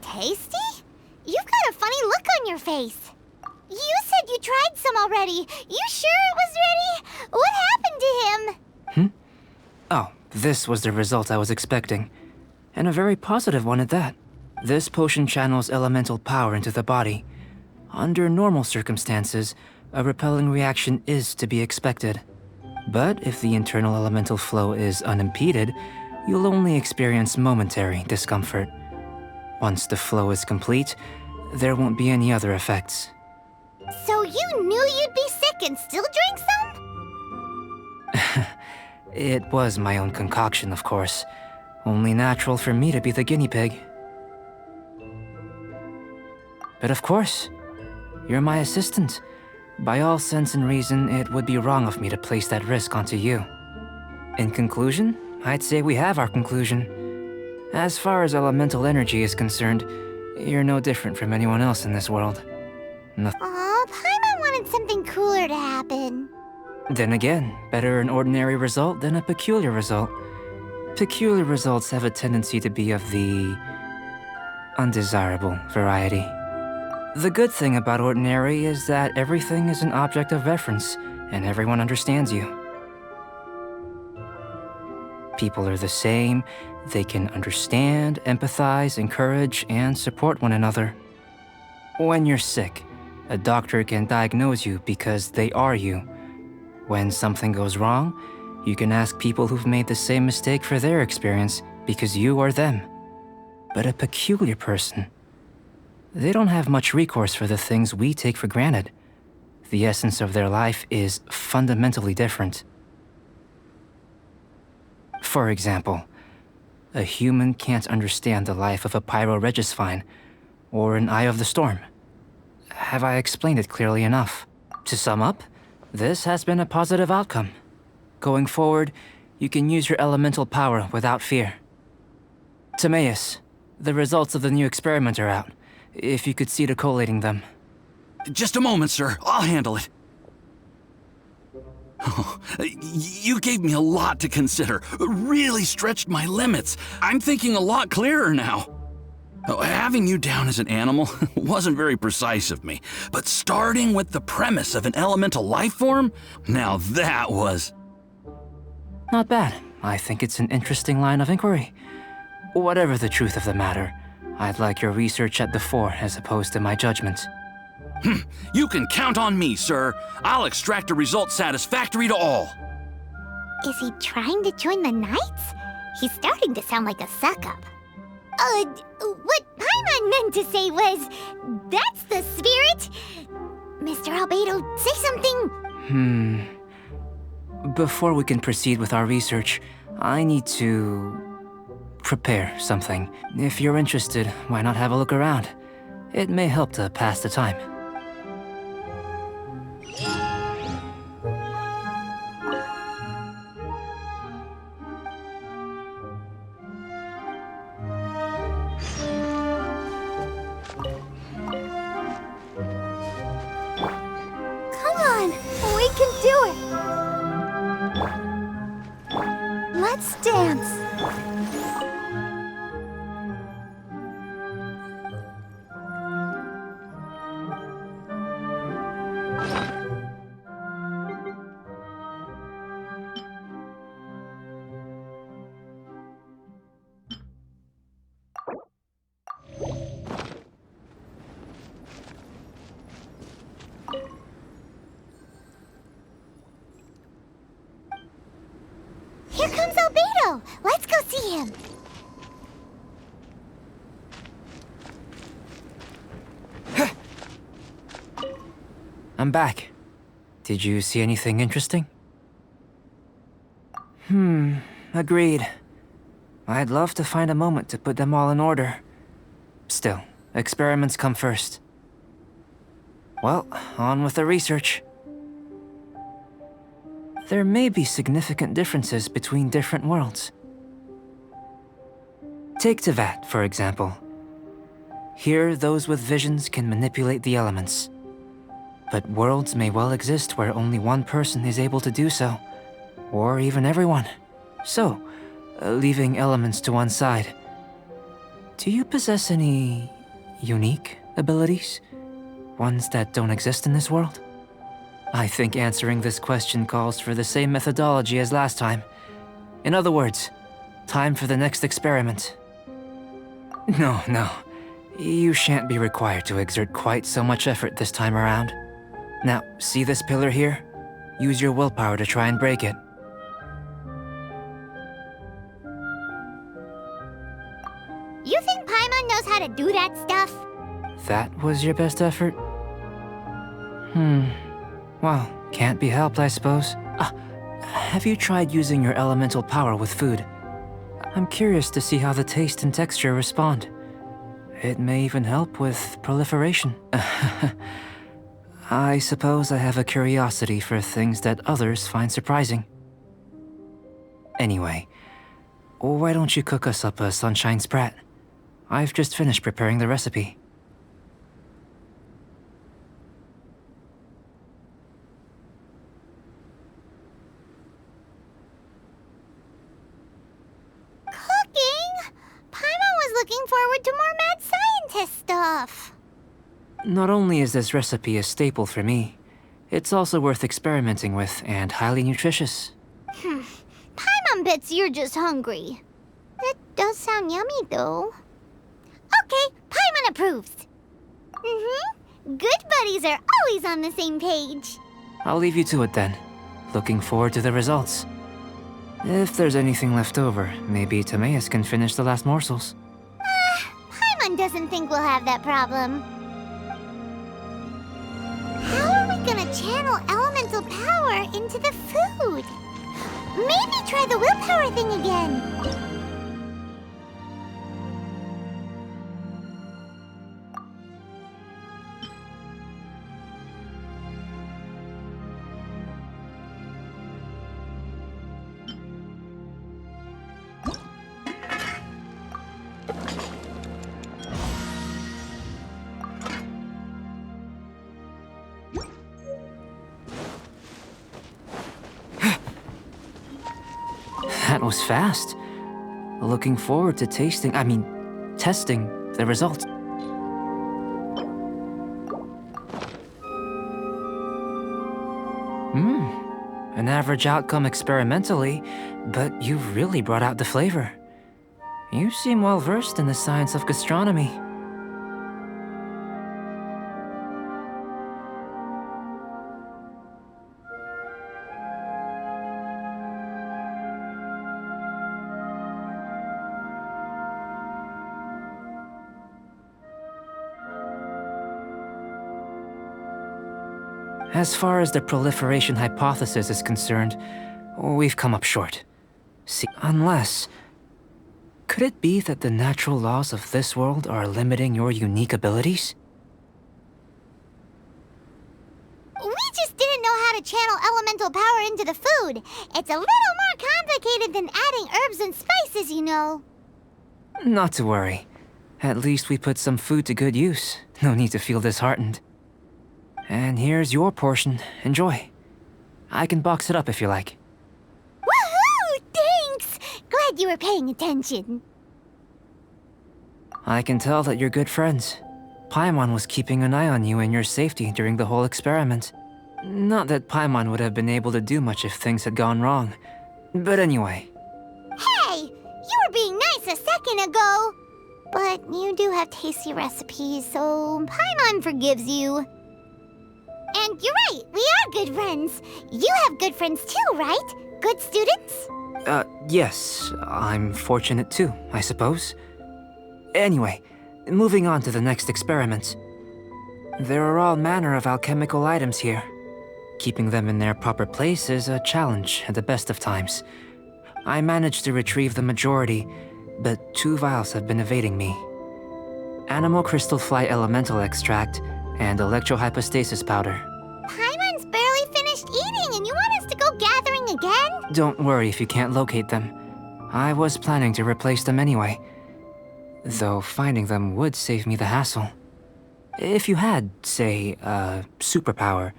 Tasty? You've got a funny look on your face. You said you tried some already. You sure it was ready? What happened to him? Oh, this was the result I was expecting. And a very positive one at that. This potion channels elemental power into the body. Under normal circumstances, a repelling reaction is to be expected. But if the internal elemental flow is unimpeded, you'll only experience momentary discomfort. Once the flow is complete, there won't be any other effects. So you knew you'd be sick and still drank some? It was my own concoction, of course. Only natural for me to be the guinea pig. But of course, you're my assistant. By all sense and reason, it would be wrong of me to place that risk onto you. In conclusion, I'd say we have our conclusion. As far as elemental energy is concerned, you're no different from anyone else in this world. Aw, Paimon wanted something cooler to happen. Then again, better an ordinary result than a peculiar result. Peculiar results have a tendency to be of the undesirable variety. The good thing about ordinary is that everything is an object of reference, and everyone understands you. People are the same. They can understand, empathize, encourage, and support one another. When you're sick, a doctor can diagnose you because they are you. When something goes wrong, you can ask people who've made the same mistake for their experience, because you are them. But a peculiar person. They don't have much recourse for the things we take for granted. The essence of their life is fundamentally different. For example, a human can't understand the life of a pyroregisvine or an Eye of the Storm. Have I explained it clearly enough? To sum up, this has been a positive outcome. Going forward, you can use your elemental power without fear. Timaeus, the results of the new experiment are out. If you could see to collating them. Just a moment, sir. I'll handle it. Oh, you gave me a lot to consider. Really stretched my limits. I'm thinking a lot clearer now. Having you down as an animal wasn't very precise of me, but starting with the premise of an elemental life form, now that was... Not bad. I think it's an interesting line of inquiry. Whatever the truth of the matter, I'd like your research at the fore as opposed to my judgment. You can count on me, sir. I'll extract a result satisfactory to all. Is he trying to join the Knights? He's starting to sound like a suck-up. What Paimon meant to say was, that's the spirit. Mr. Albedo, say something. Before we can proceed with our research, I need to prepare something. If you're interested, why not have a look around? It may help to pass the time. Come on, we can do it. Let's dance. Here comes Albedo. Let's go see him. I'm back. Did you see anything interesting? Agreed. I'd love to find a moment to put them all in order. Still, experiments come first. Well, on with the research. There may be significant differences between different worlds. Take Tevat, for example. Here, those with visions can manipulate the elements. But worlds may well exist where only one person is able to do so, or even everyone. So, leaving elements to one side, do you possess any unique abilities? Ones that don't exist in this world? I think answering this question calls for the same methodology as last time. In other words, time for the next experiment. No. You shan't be required to exert quite so much effort this time around. Now, see this pillar here? Use your willpower to try and break it. You think Paimon knows how to do that stuff? That was your best effort? Well, can't be helped, I suppose. Have you tried using your elemental power with food? I'm curious to see how the taste and texture respond. It may even help with proliferation. I suppose I have a curiosity for things that others find surprising. Anyway, why don't you cook us up a sunshine sprat? I've just finished preparing the recipe. Cooking? Paimon was looking forward to more mad scientist stuff. Not only is this recipe a staple for me, it's also worth experimenting with and highly nutritious. Paimon bets you're just hungry. It does sound yummy, though. Okay, Paimon approves. Good buddies are always on the same page. I'll leave you to it then. Looking forward to the results. If there's anything left over, maybe Timaeus can finish the last morsels. Paimon doesn't think we'll have that problem. How are we gonna channel elemental power into the food? Maybe try the willpower thing again. That was fast. Looking forward to testing the results. An average outcome experimentally, but you've really brought out the flavor. You seem well versed in the science of gastronomy. As far as the proliferation hypothesis is concerned, we've come up short. See, unless... Could it be that the natural laws of this world are limiting your unique abilities? We just didn't know how to channel elemental power into the food. It's a little more complicated than adding herbs and spices, you know. Not to worry. At least we put some food to good use. No need to feel disheartened. And here's your portion. Enjoy. I can box it up if you like. Woohoo! Thanks! Glad you were paying attention. I can tell that you're good friends. Paimon was keeping an eye on you and your safety during the whole experiment. Not that Paimon would have been able to do much if things had gone wrong. But anyway. Hey! You were being nice a second ago! But you do have tasty recipes, so Paimon forgives you. And you're right, we are good friends. You have good friends too, right? Good students? Yes. I'm fortunate too, I suppose. Anyway, moving on to the next experiments. There are all manner of alchemical items here. Keeping them in their proper place is a challenge at the best of times. I managed to retrieve the majority, but 2 vials have been evading me. Animal crystal fly elemental extract and electrohypostasis powder. Paimon's barely finished eating and you want us to go gathering again? Don't worry if you can't locate them. I was planning to replace them anyway. Though finding them would save me the hassle. If you had, say, a superpower,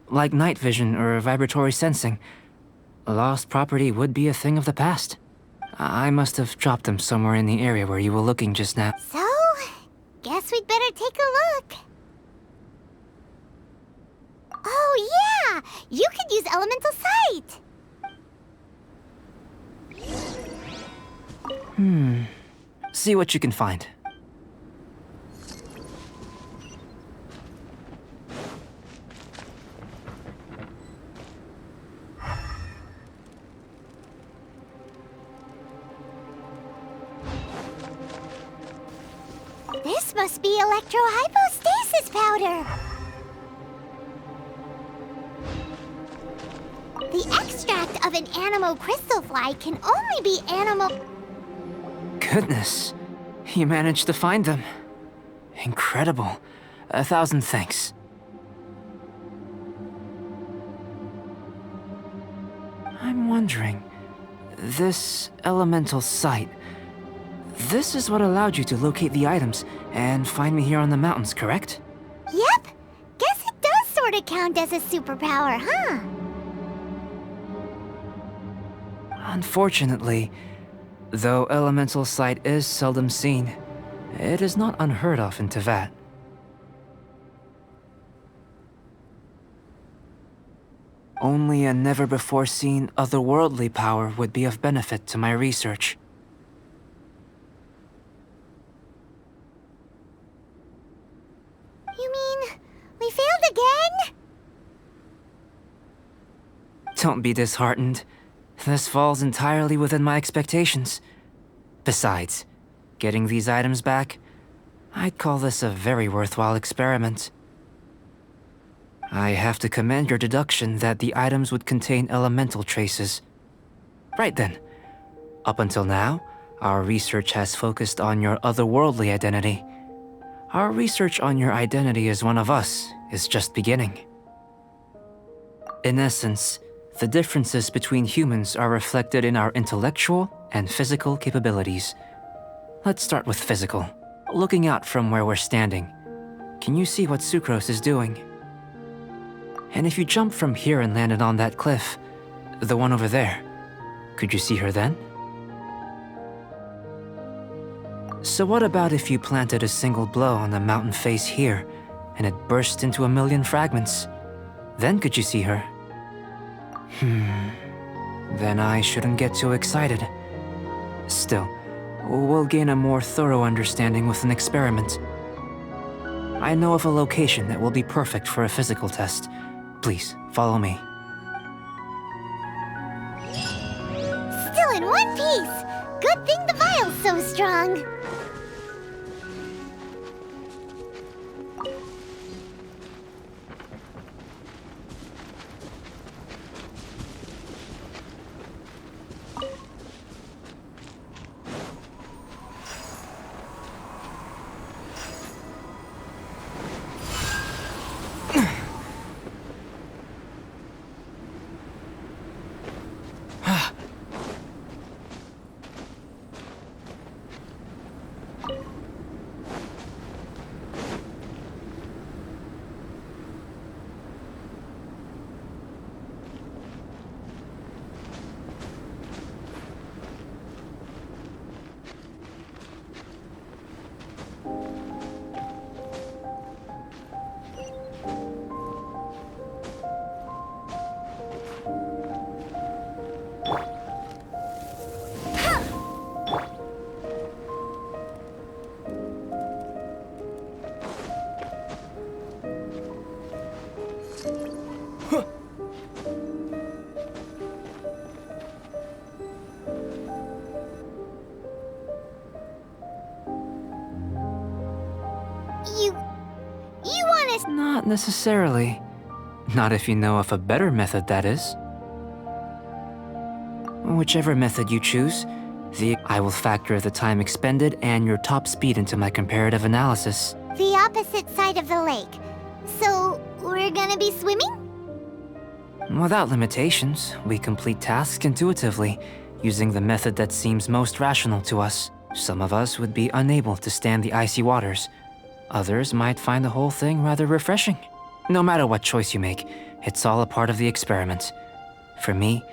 like night vision or vibratory sensing, lost property would be a thing of the past. I must have dropped them somewhere in the area where you were looking just now. So, guess we'd better take a look. Oh yeah! You could use elemental sight! See what you can find. This must be electrohypostasis powder! The extract of an animal crystal fly can only be animal... Goodness, you managed to find them. Incredible. 1,000 thanks. I'm wondering, this elemental sight, this is what allowed you to locate the items and find me here on the mountains, correct? Yep! Guess it does sort of count as a superpower, huh? Unfortunately, though elemental sight is seldom seen, it is not unheard of in Teyvat. Only a never-before-seen otherworldly power would be of benefit to my research. You mean, we failed again? Don't be disheartened. This falls entirely within my expectations. Besides, getting these items back, I'd call this a very worthwhile experiment. I have to commend your deduction that the items would contain elemental traces. Right then. Up until now, our research has focused on your otherworldly identity. Our research on your identity as one of us is just beginning. In essence, the differences between humans are reflected in our intellectual and physical capabilities. Let's start with physical. Looking out from where we're standing, can you see what Sucrose is doing? And if you jumped from here and landed on that cliff, the one over there, could you see her then? So what about if you planted a single blow on the mountain face here, and it burst into a million fragments? Then could you see her? Then I shouldn't get too excited. Still, we'll gain a more thorough understanding with an experiment. I know of a location that will be perfect for a physical test. Please, follow me. Still in one piece! Good thing the vial's so strong. You want us— Not necessarily. Not if you know of a better method, that is. Whichever method you choose, I will factor the time expended and your top speed into my comparative analysis. the opposite side of the lake. So, we're gonna be swimming? Without limitations, we complete tasks intuitively, using the method that seems most rational to us. Some of us would be unable to stand the icy waters. Others might find the whole thing rather refreshing. No matter what choice you make, it's all a part of the experiment. For me,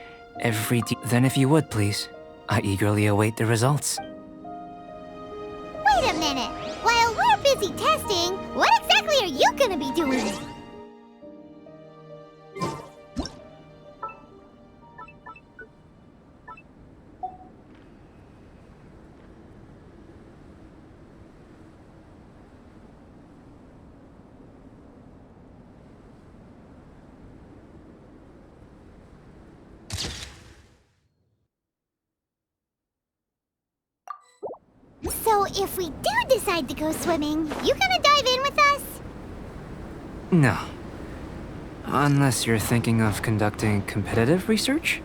Then if you would, please, I eagerly await the results. Wait a minute! While we're busy testing, what exactly are you gonna be doing? So if we do decide to go swimming, you gonna dive in with us? No. Unless you're thinking of conducting competitive research?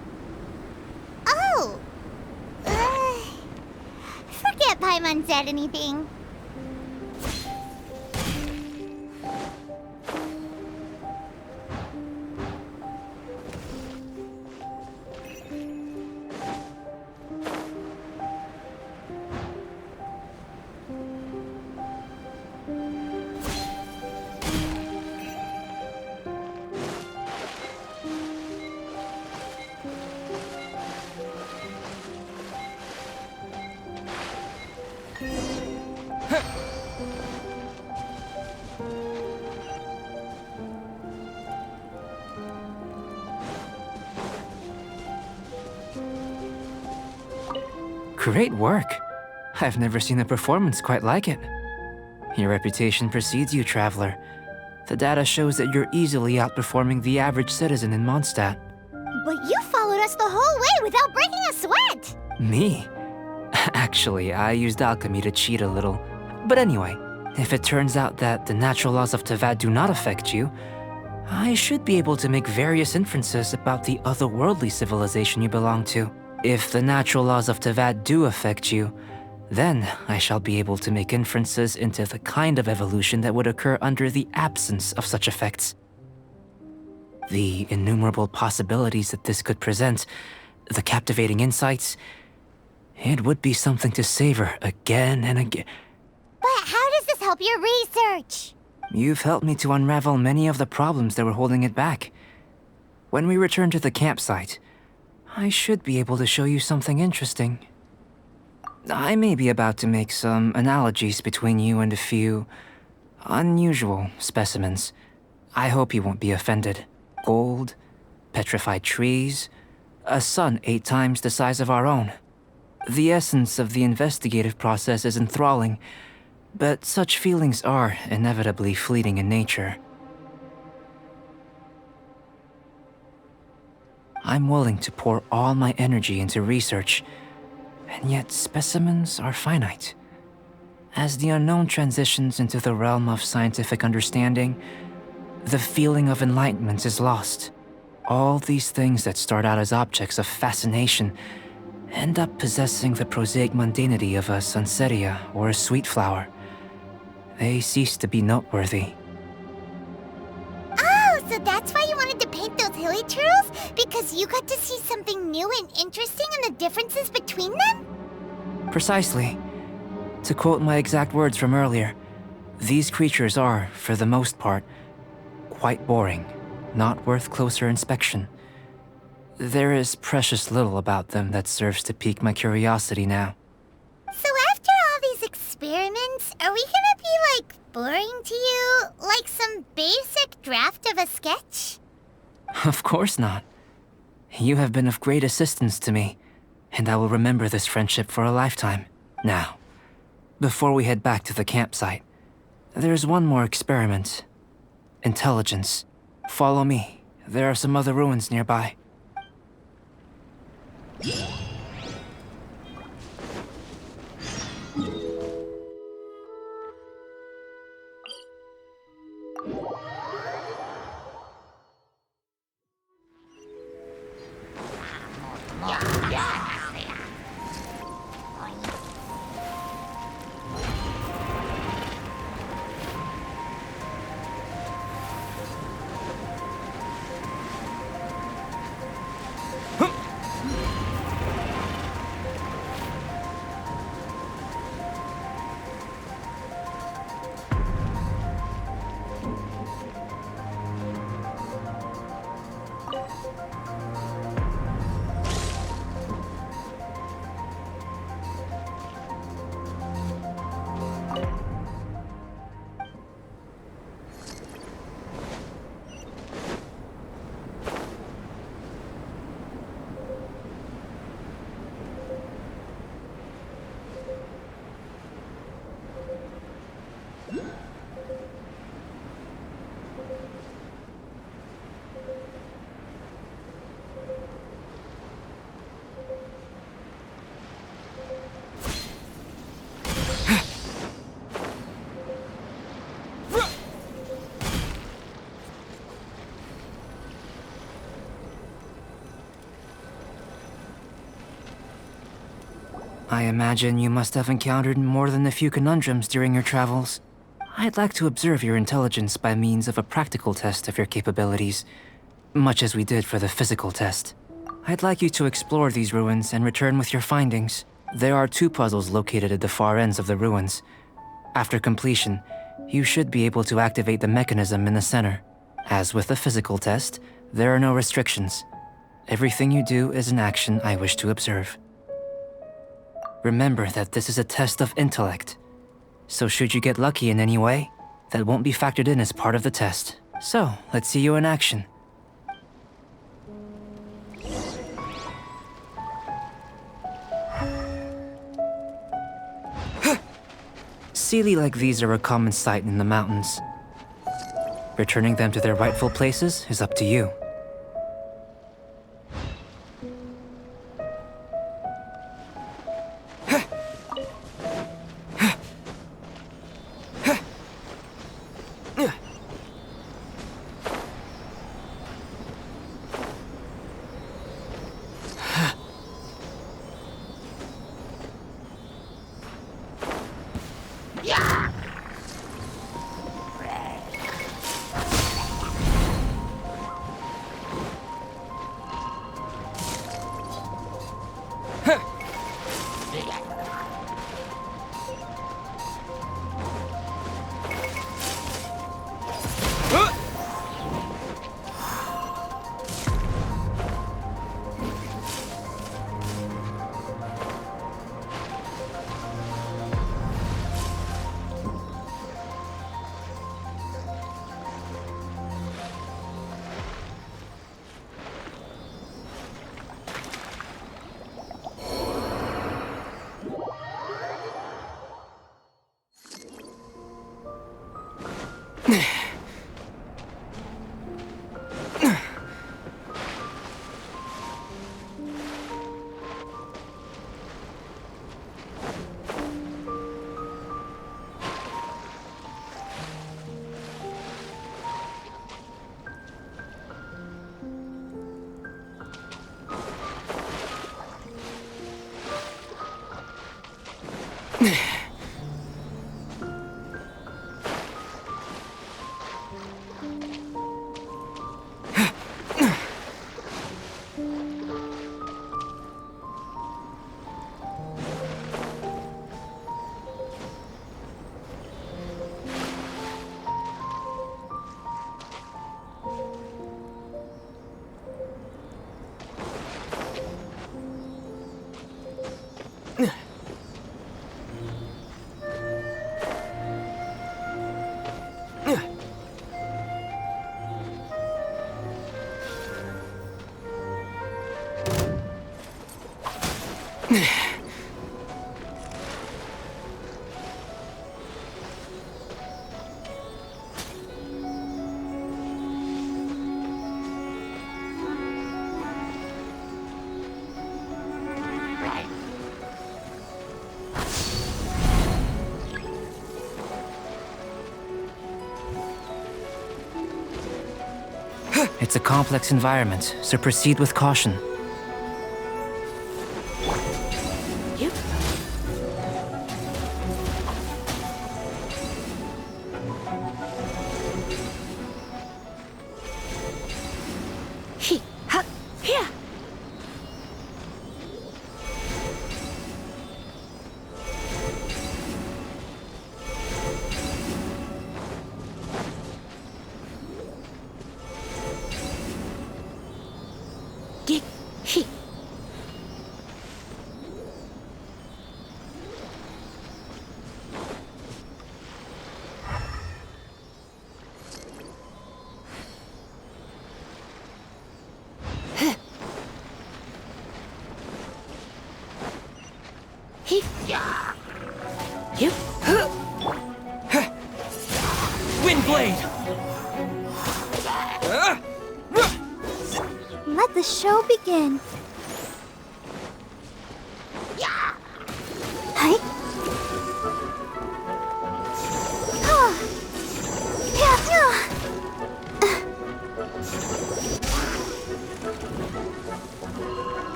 Oh! Forget Paimon said anything. Great work. I've never seen a performance quite like it. Your reputation precedes you, Traveler. The data shows that you're easily outperforming the average citizen in Mondstadt. But you followed us us the whole way without breaking a sweat! Me? Actually, I used alchemy to cheat a little. But anyway, if it turns out that the natural laws of Tavad do not affect you, I should be able to make various inferences about the otherworldly civilization you belong to. If the natural laws of Tavad do affect you, then I shall be able to make inferences into the kind of evolution that would occur under the absence of such effects. The innumerable possibilities that this could present, the captivating insights, it would be something to savor again and again. But how does this help your research? You've helped me to unravel many of the problems that were holding it back. When we return to the campsite, I should be able to show you something interesting. I may be about to make some analogies between you and a few unusual specimens. I hope you won't be offended. Gold, petrified trees, a sun 8 times the size of our own. The essence of the investigative process is enthralling, but such feelings are inevitably fleeting in nature. I'm willing to pour all my energy into research, and yet specimens are finite. As the unknown transitions into the realm of scientific understanding, the feeling of enlightenment is lost. All these things that start out as objects of fascination end up possessing the prosaic mundanity of a sunsetia or a sweet flower. They cease to be noteworthy. Oh, so that's why you wanted to paint those hilly turtles? Because you got to see something new and interesting in the differences between them? Precisely. To quote my exact words from earlier, these creatures are, for the most part, quite boring, not worth closer inspection. There is precious little about them that serves to pique my curiosity now. So after all these experiments, are we gonna be, boring to you? Like some basic draft of a sketch? Of course not. You have been of great assistance to me, and I will remember this friendship for a lifetime. Now, before we head back to the campsite, there's one more experiment. Intelligence. Follow me. There are some other ruins nearby. I imagine you must have encountered more than a few conundrums during your travels. I'd like to observe your intelligence by means of a practical test of your capabilities, much as we did for the physical test. I'd like you to explore these ruins and return with your findings. There are 2 puzzles located at the far ends of the ruins. After completion, you should be able to activate the mechanism in the center. As with the physical test, there are no restrictions. Everything you do is an action I wish to observe. Remember that this is a test of intellect. So should you get lucky in any way, that won't be factored in as part of the test. So, let's see you in action. Sealy like these are a common sight in the mountains. Returning them to their rightful places is up to you. It's a complex environment, so proceed with caution. Wind blade! Let the show begin. Hi.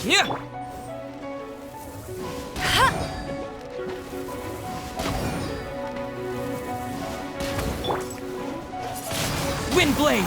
Yeah! Wind blade!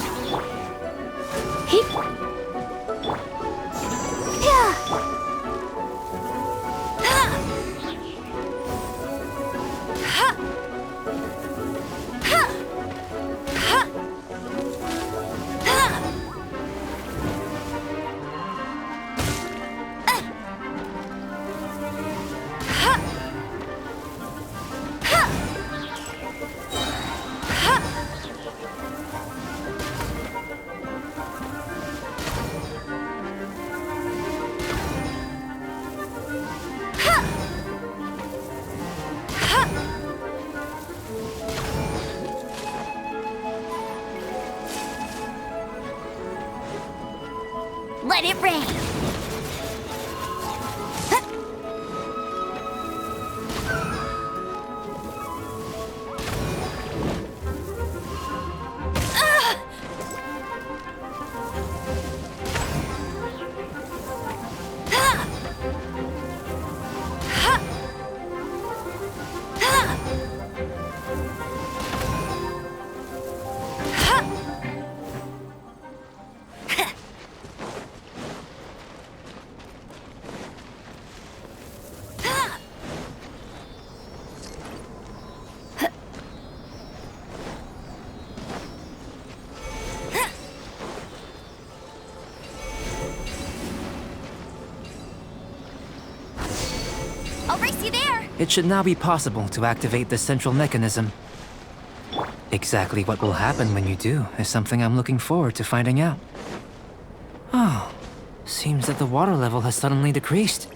Let it rain! I'll race you there! It should now be possible to activate the central mechanism. Exactly what will happen when you do is something I'm looking forward to finding out. Oh, seems that the water level has suddenly decreased.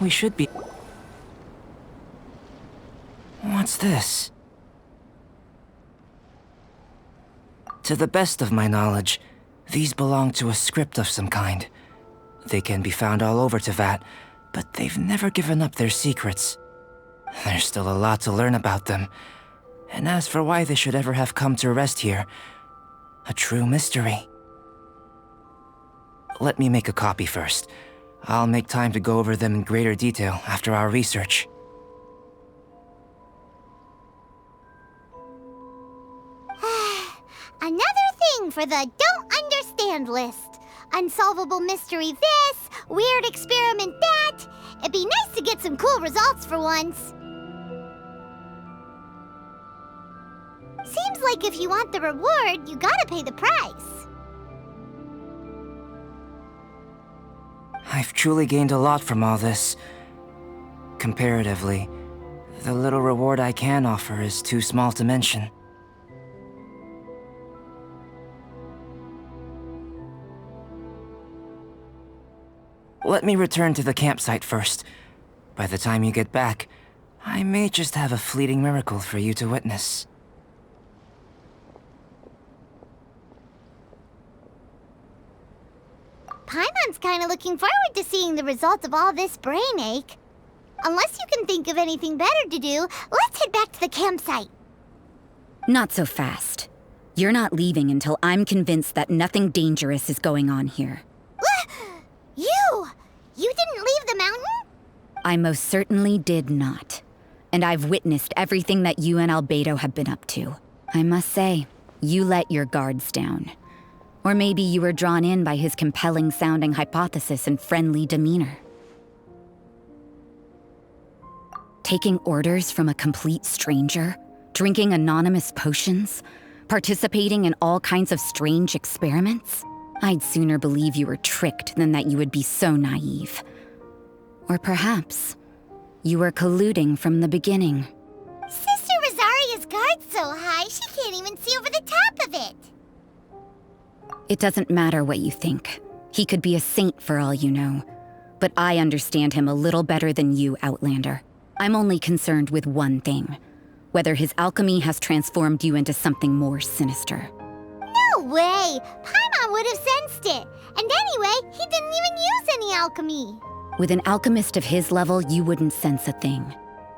We should be... What's this? To the best of my knowledge, these belong to a script of some kind. They can be found all over Teyvat, but they've never given up their secrets. There's still a lot to learn about them. And as for why they should ever have come to rest here, a true mystery. Let me make a copy first. I'll make time to go over them in greater detail after our research. Another thing for the don't understand list. Unsolvable mystery this, weird experiment that. It'd be nice to get some cool results for once. Seems like if you want the reward, you gotta pay the price. I've truly gained a lot from all this. Comparatively, the little reward I can offer is too small to mention. Let me return to the campsite first. By the time you get back, I may just have a fleeting miracle for you to witness. Paimon's kinda looking forward to seeing the result of all this brain ache. Unless you can think of anything better to do, let's head back to the campsite. Not so fast. You're not leaving until I'm convinced that nothing dangerous is going on here. You didn't leave the mountain? I most certainly did not. And I've witnessed everything that you and Albedo have been up to. I must say, you let your guards down. Or maybe you were drawn in by his compelling-sounding hypothesis and friendly demeanor. Taking orders from a complete stranger, drinking anonymous potions, participating in all kinds of strange experiments? I'd sooner believe you were tricked than that you would be so naive. Or perhaps you were colluding from the beginning. Sister Rosaria's guard's so high, she can't even see over the top of it. It doesn't matter what you think. He could be a saint for all you know. But I understand him a little better than you, Outlander. I'm only concerned with one thing. Whether his alchemy has transformed you into something more sinister. No way! Paimon would have sensed it. And anyway, he didn't even use any alchemy. With an alchemist of his level, you wouldn't sense a thing.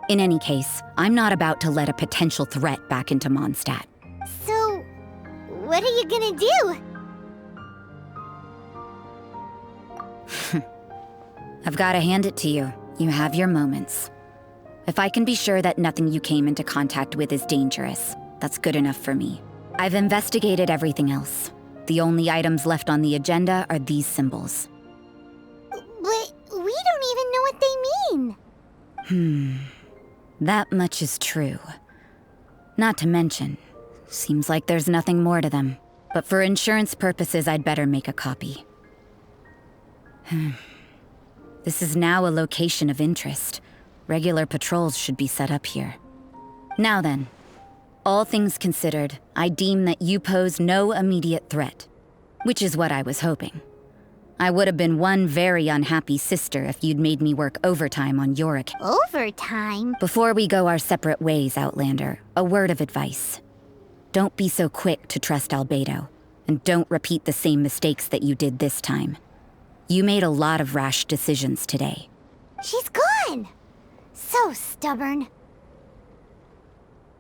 In any case, I'm not about to let a potential threat back into Mondstadt. So, what are you gonna do? I've gotta hand it to you. You have your moments. If I can be sure that nothing you came into contact with is dangerous, that's good enough for me. I've investigated everything else. The only items left on the agenda are these symbols. But we don't even know what they mean. That much is true. Not to mention, seems like there's nothing more to them. But for insurance purposes, I'd better make a copy. This is now a location of interest. Regular patrols should be set up here. Now then, all things considered, I deem that you pose no immediate threat. Which is what I was hoping. I would have been one very unhappy sister if you'd made me work overtime on your account. Overtime? Before we go our separate ways, Outlander, a word of advice. Don't be so quick to trust Albedo, and don't repeat the same mistakes that you did this time. You made a lot of rash decisions today. She's gone! So stubborn.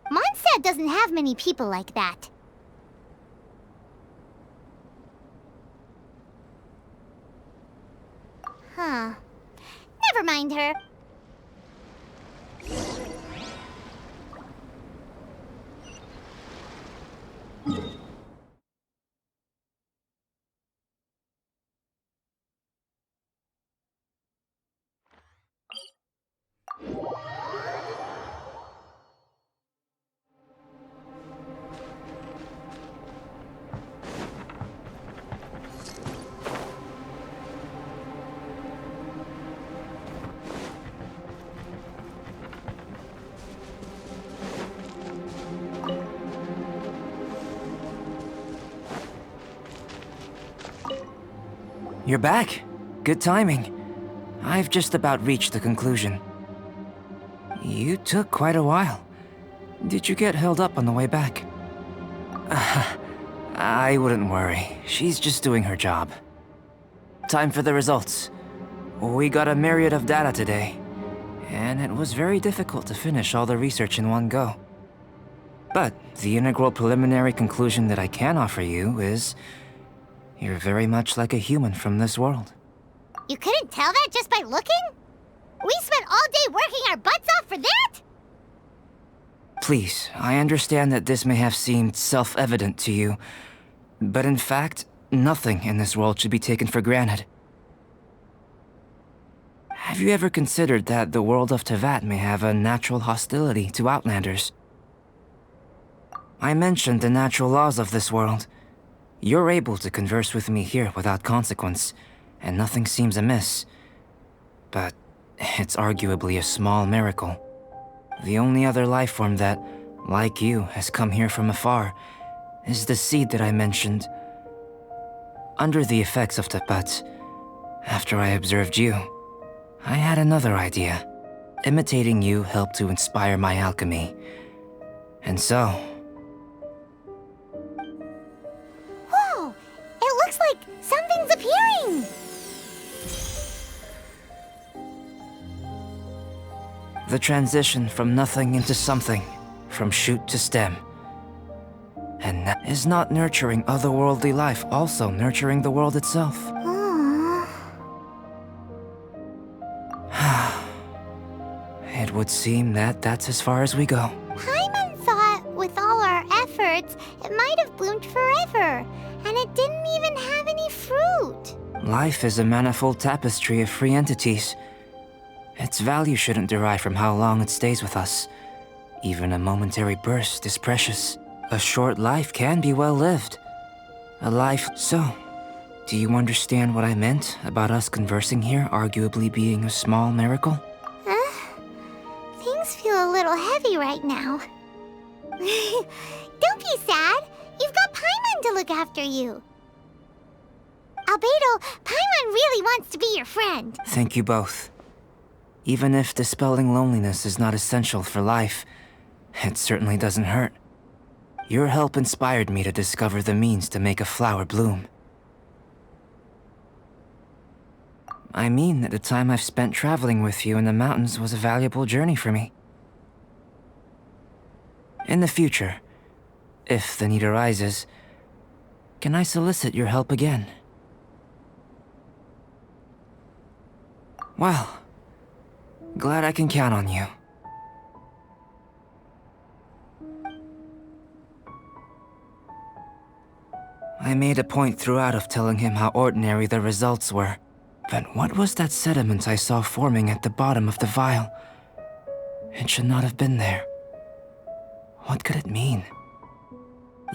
Mondstadt doesn't have many people like that. Huh. Never mind her. You're back. Good timing. I've just about reached the conclusion. You took quite a while. Did you get held up on the way back? I wouldn't worry. She's just doing her job. Time for the results. We got a myriad of data today, and it was very difficult to finish all the research in one go. But the integral preliminary conclusion that I can offer you is you're very much like a human from this world. You couldn't tell that just by looking? We spent all day working our butts off for that? Please, I understand that this may have seemed self-evident to you, but in fact, nothing in this world should be taken for granted. Have you ever considered that the world of Teyvat may have a natural hostility to Outlanders? I mentioned the natural laws of this world. You're able to converse with me here without consequence, and nothing seems amiss. But it's arguably a small miracle. The only other life form that, like you, has come here from afar is the seed that I mentioned. Under the effects of Teyvat, after I observed you, I had another idea. Imitating you helped to inspire my alchemy. And so... Whoa! It looks like something's appearing! The transition from nothing into something, from shoot to stem. And that is not nurturing otherworldly life, also nurturing the world itself. Aww. It would seem that that's as far as we go. Paimon thought, with all our efforts, it might have bloomed forever, and it didn't even have any fruit. Life is a manifold tapestry of free entities. Its value shouldn't derive from how long it stays with us. Even a momentary burst is precious. A short life can be well lived. A life... So, do you understand what I meant about us conversing here arguably being a small miracle? Things feel a little heavy right now. Don't be sad. You've got Paimon to look after you. Albedo, Paimon really wants to be your friend. Thank you both. Even if dispelling loneliness is not essential for life, it certainly doesn't hurt. Your help inspired me to discover the means to make a flower bloom. I mean that the time I've spent traveling with you in the mountains was a valuable journey for me. In the future, if the need arises, can I solicit your help again? Well, glad I can count on you. I made a point throughout of telling him how ordinary the results were. But what was that sediment I saw forming at the bottom of the vial? It should not have been there. What could it mean?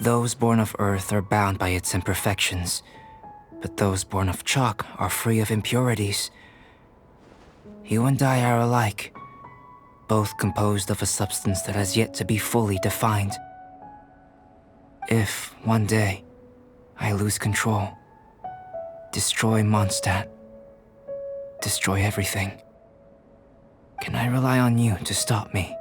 Those born of Earth are bound by its imperfections, but those born of chalk are free of impurities. You and I are alike, both composed of a substance that has yet to be fully defined. If, one day, I lose control, destroy Mondstadt, destroy everything, can I rely on you to stop me?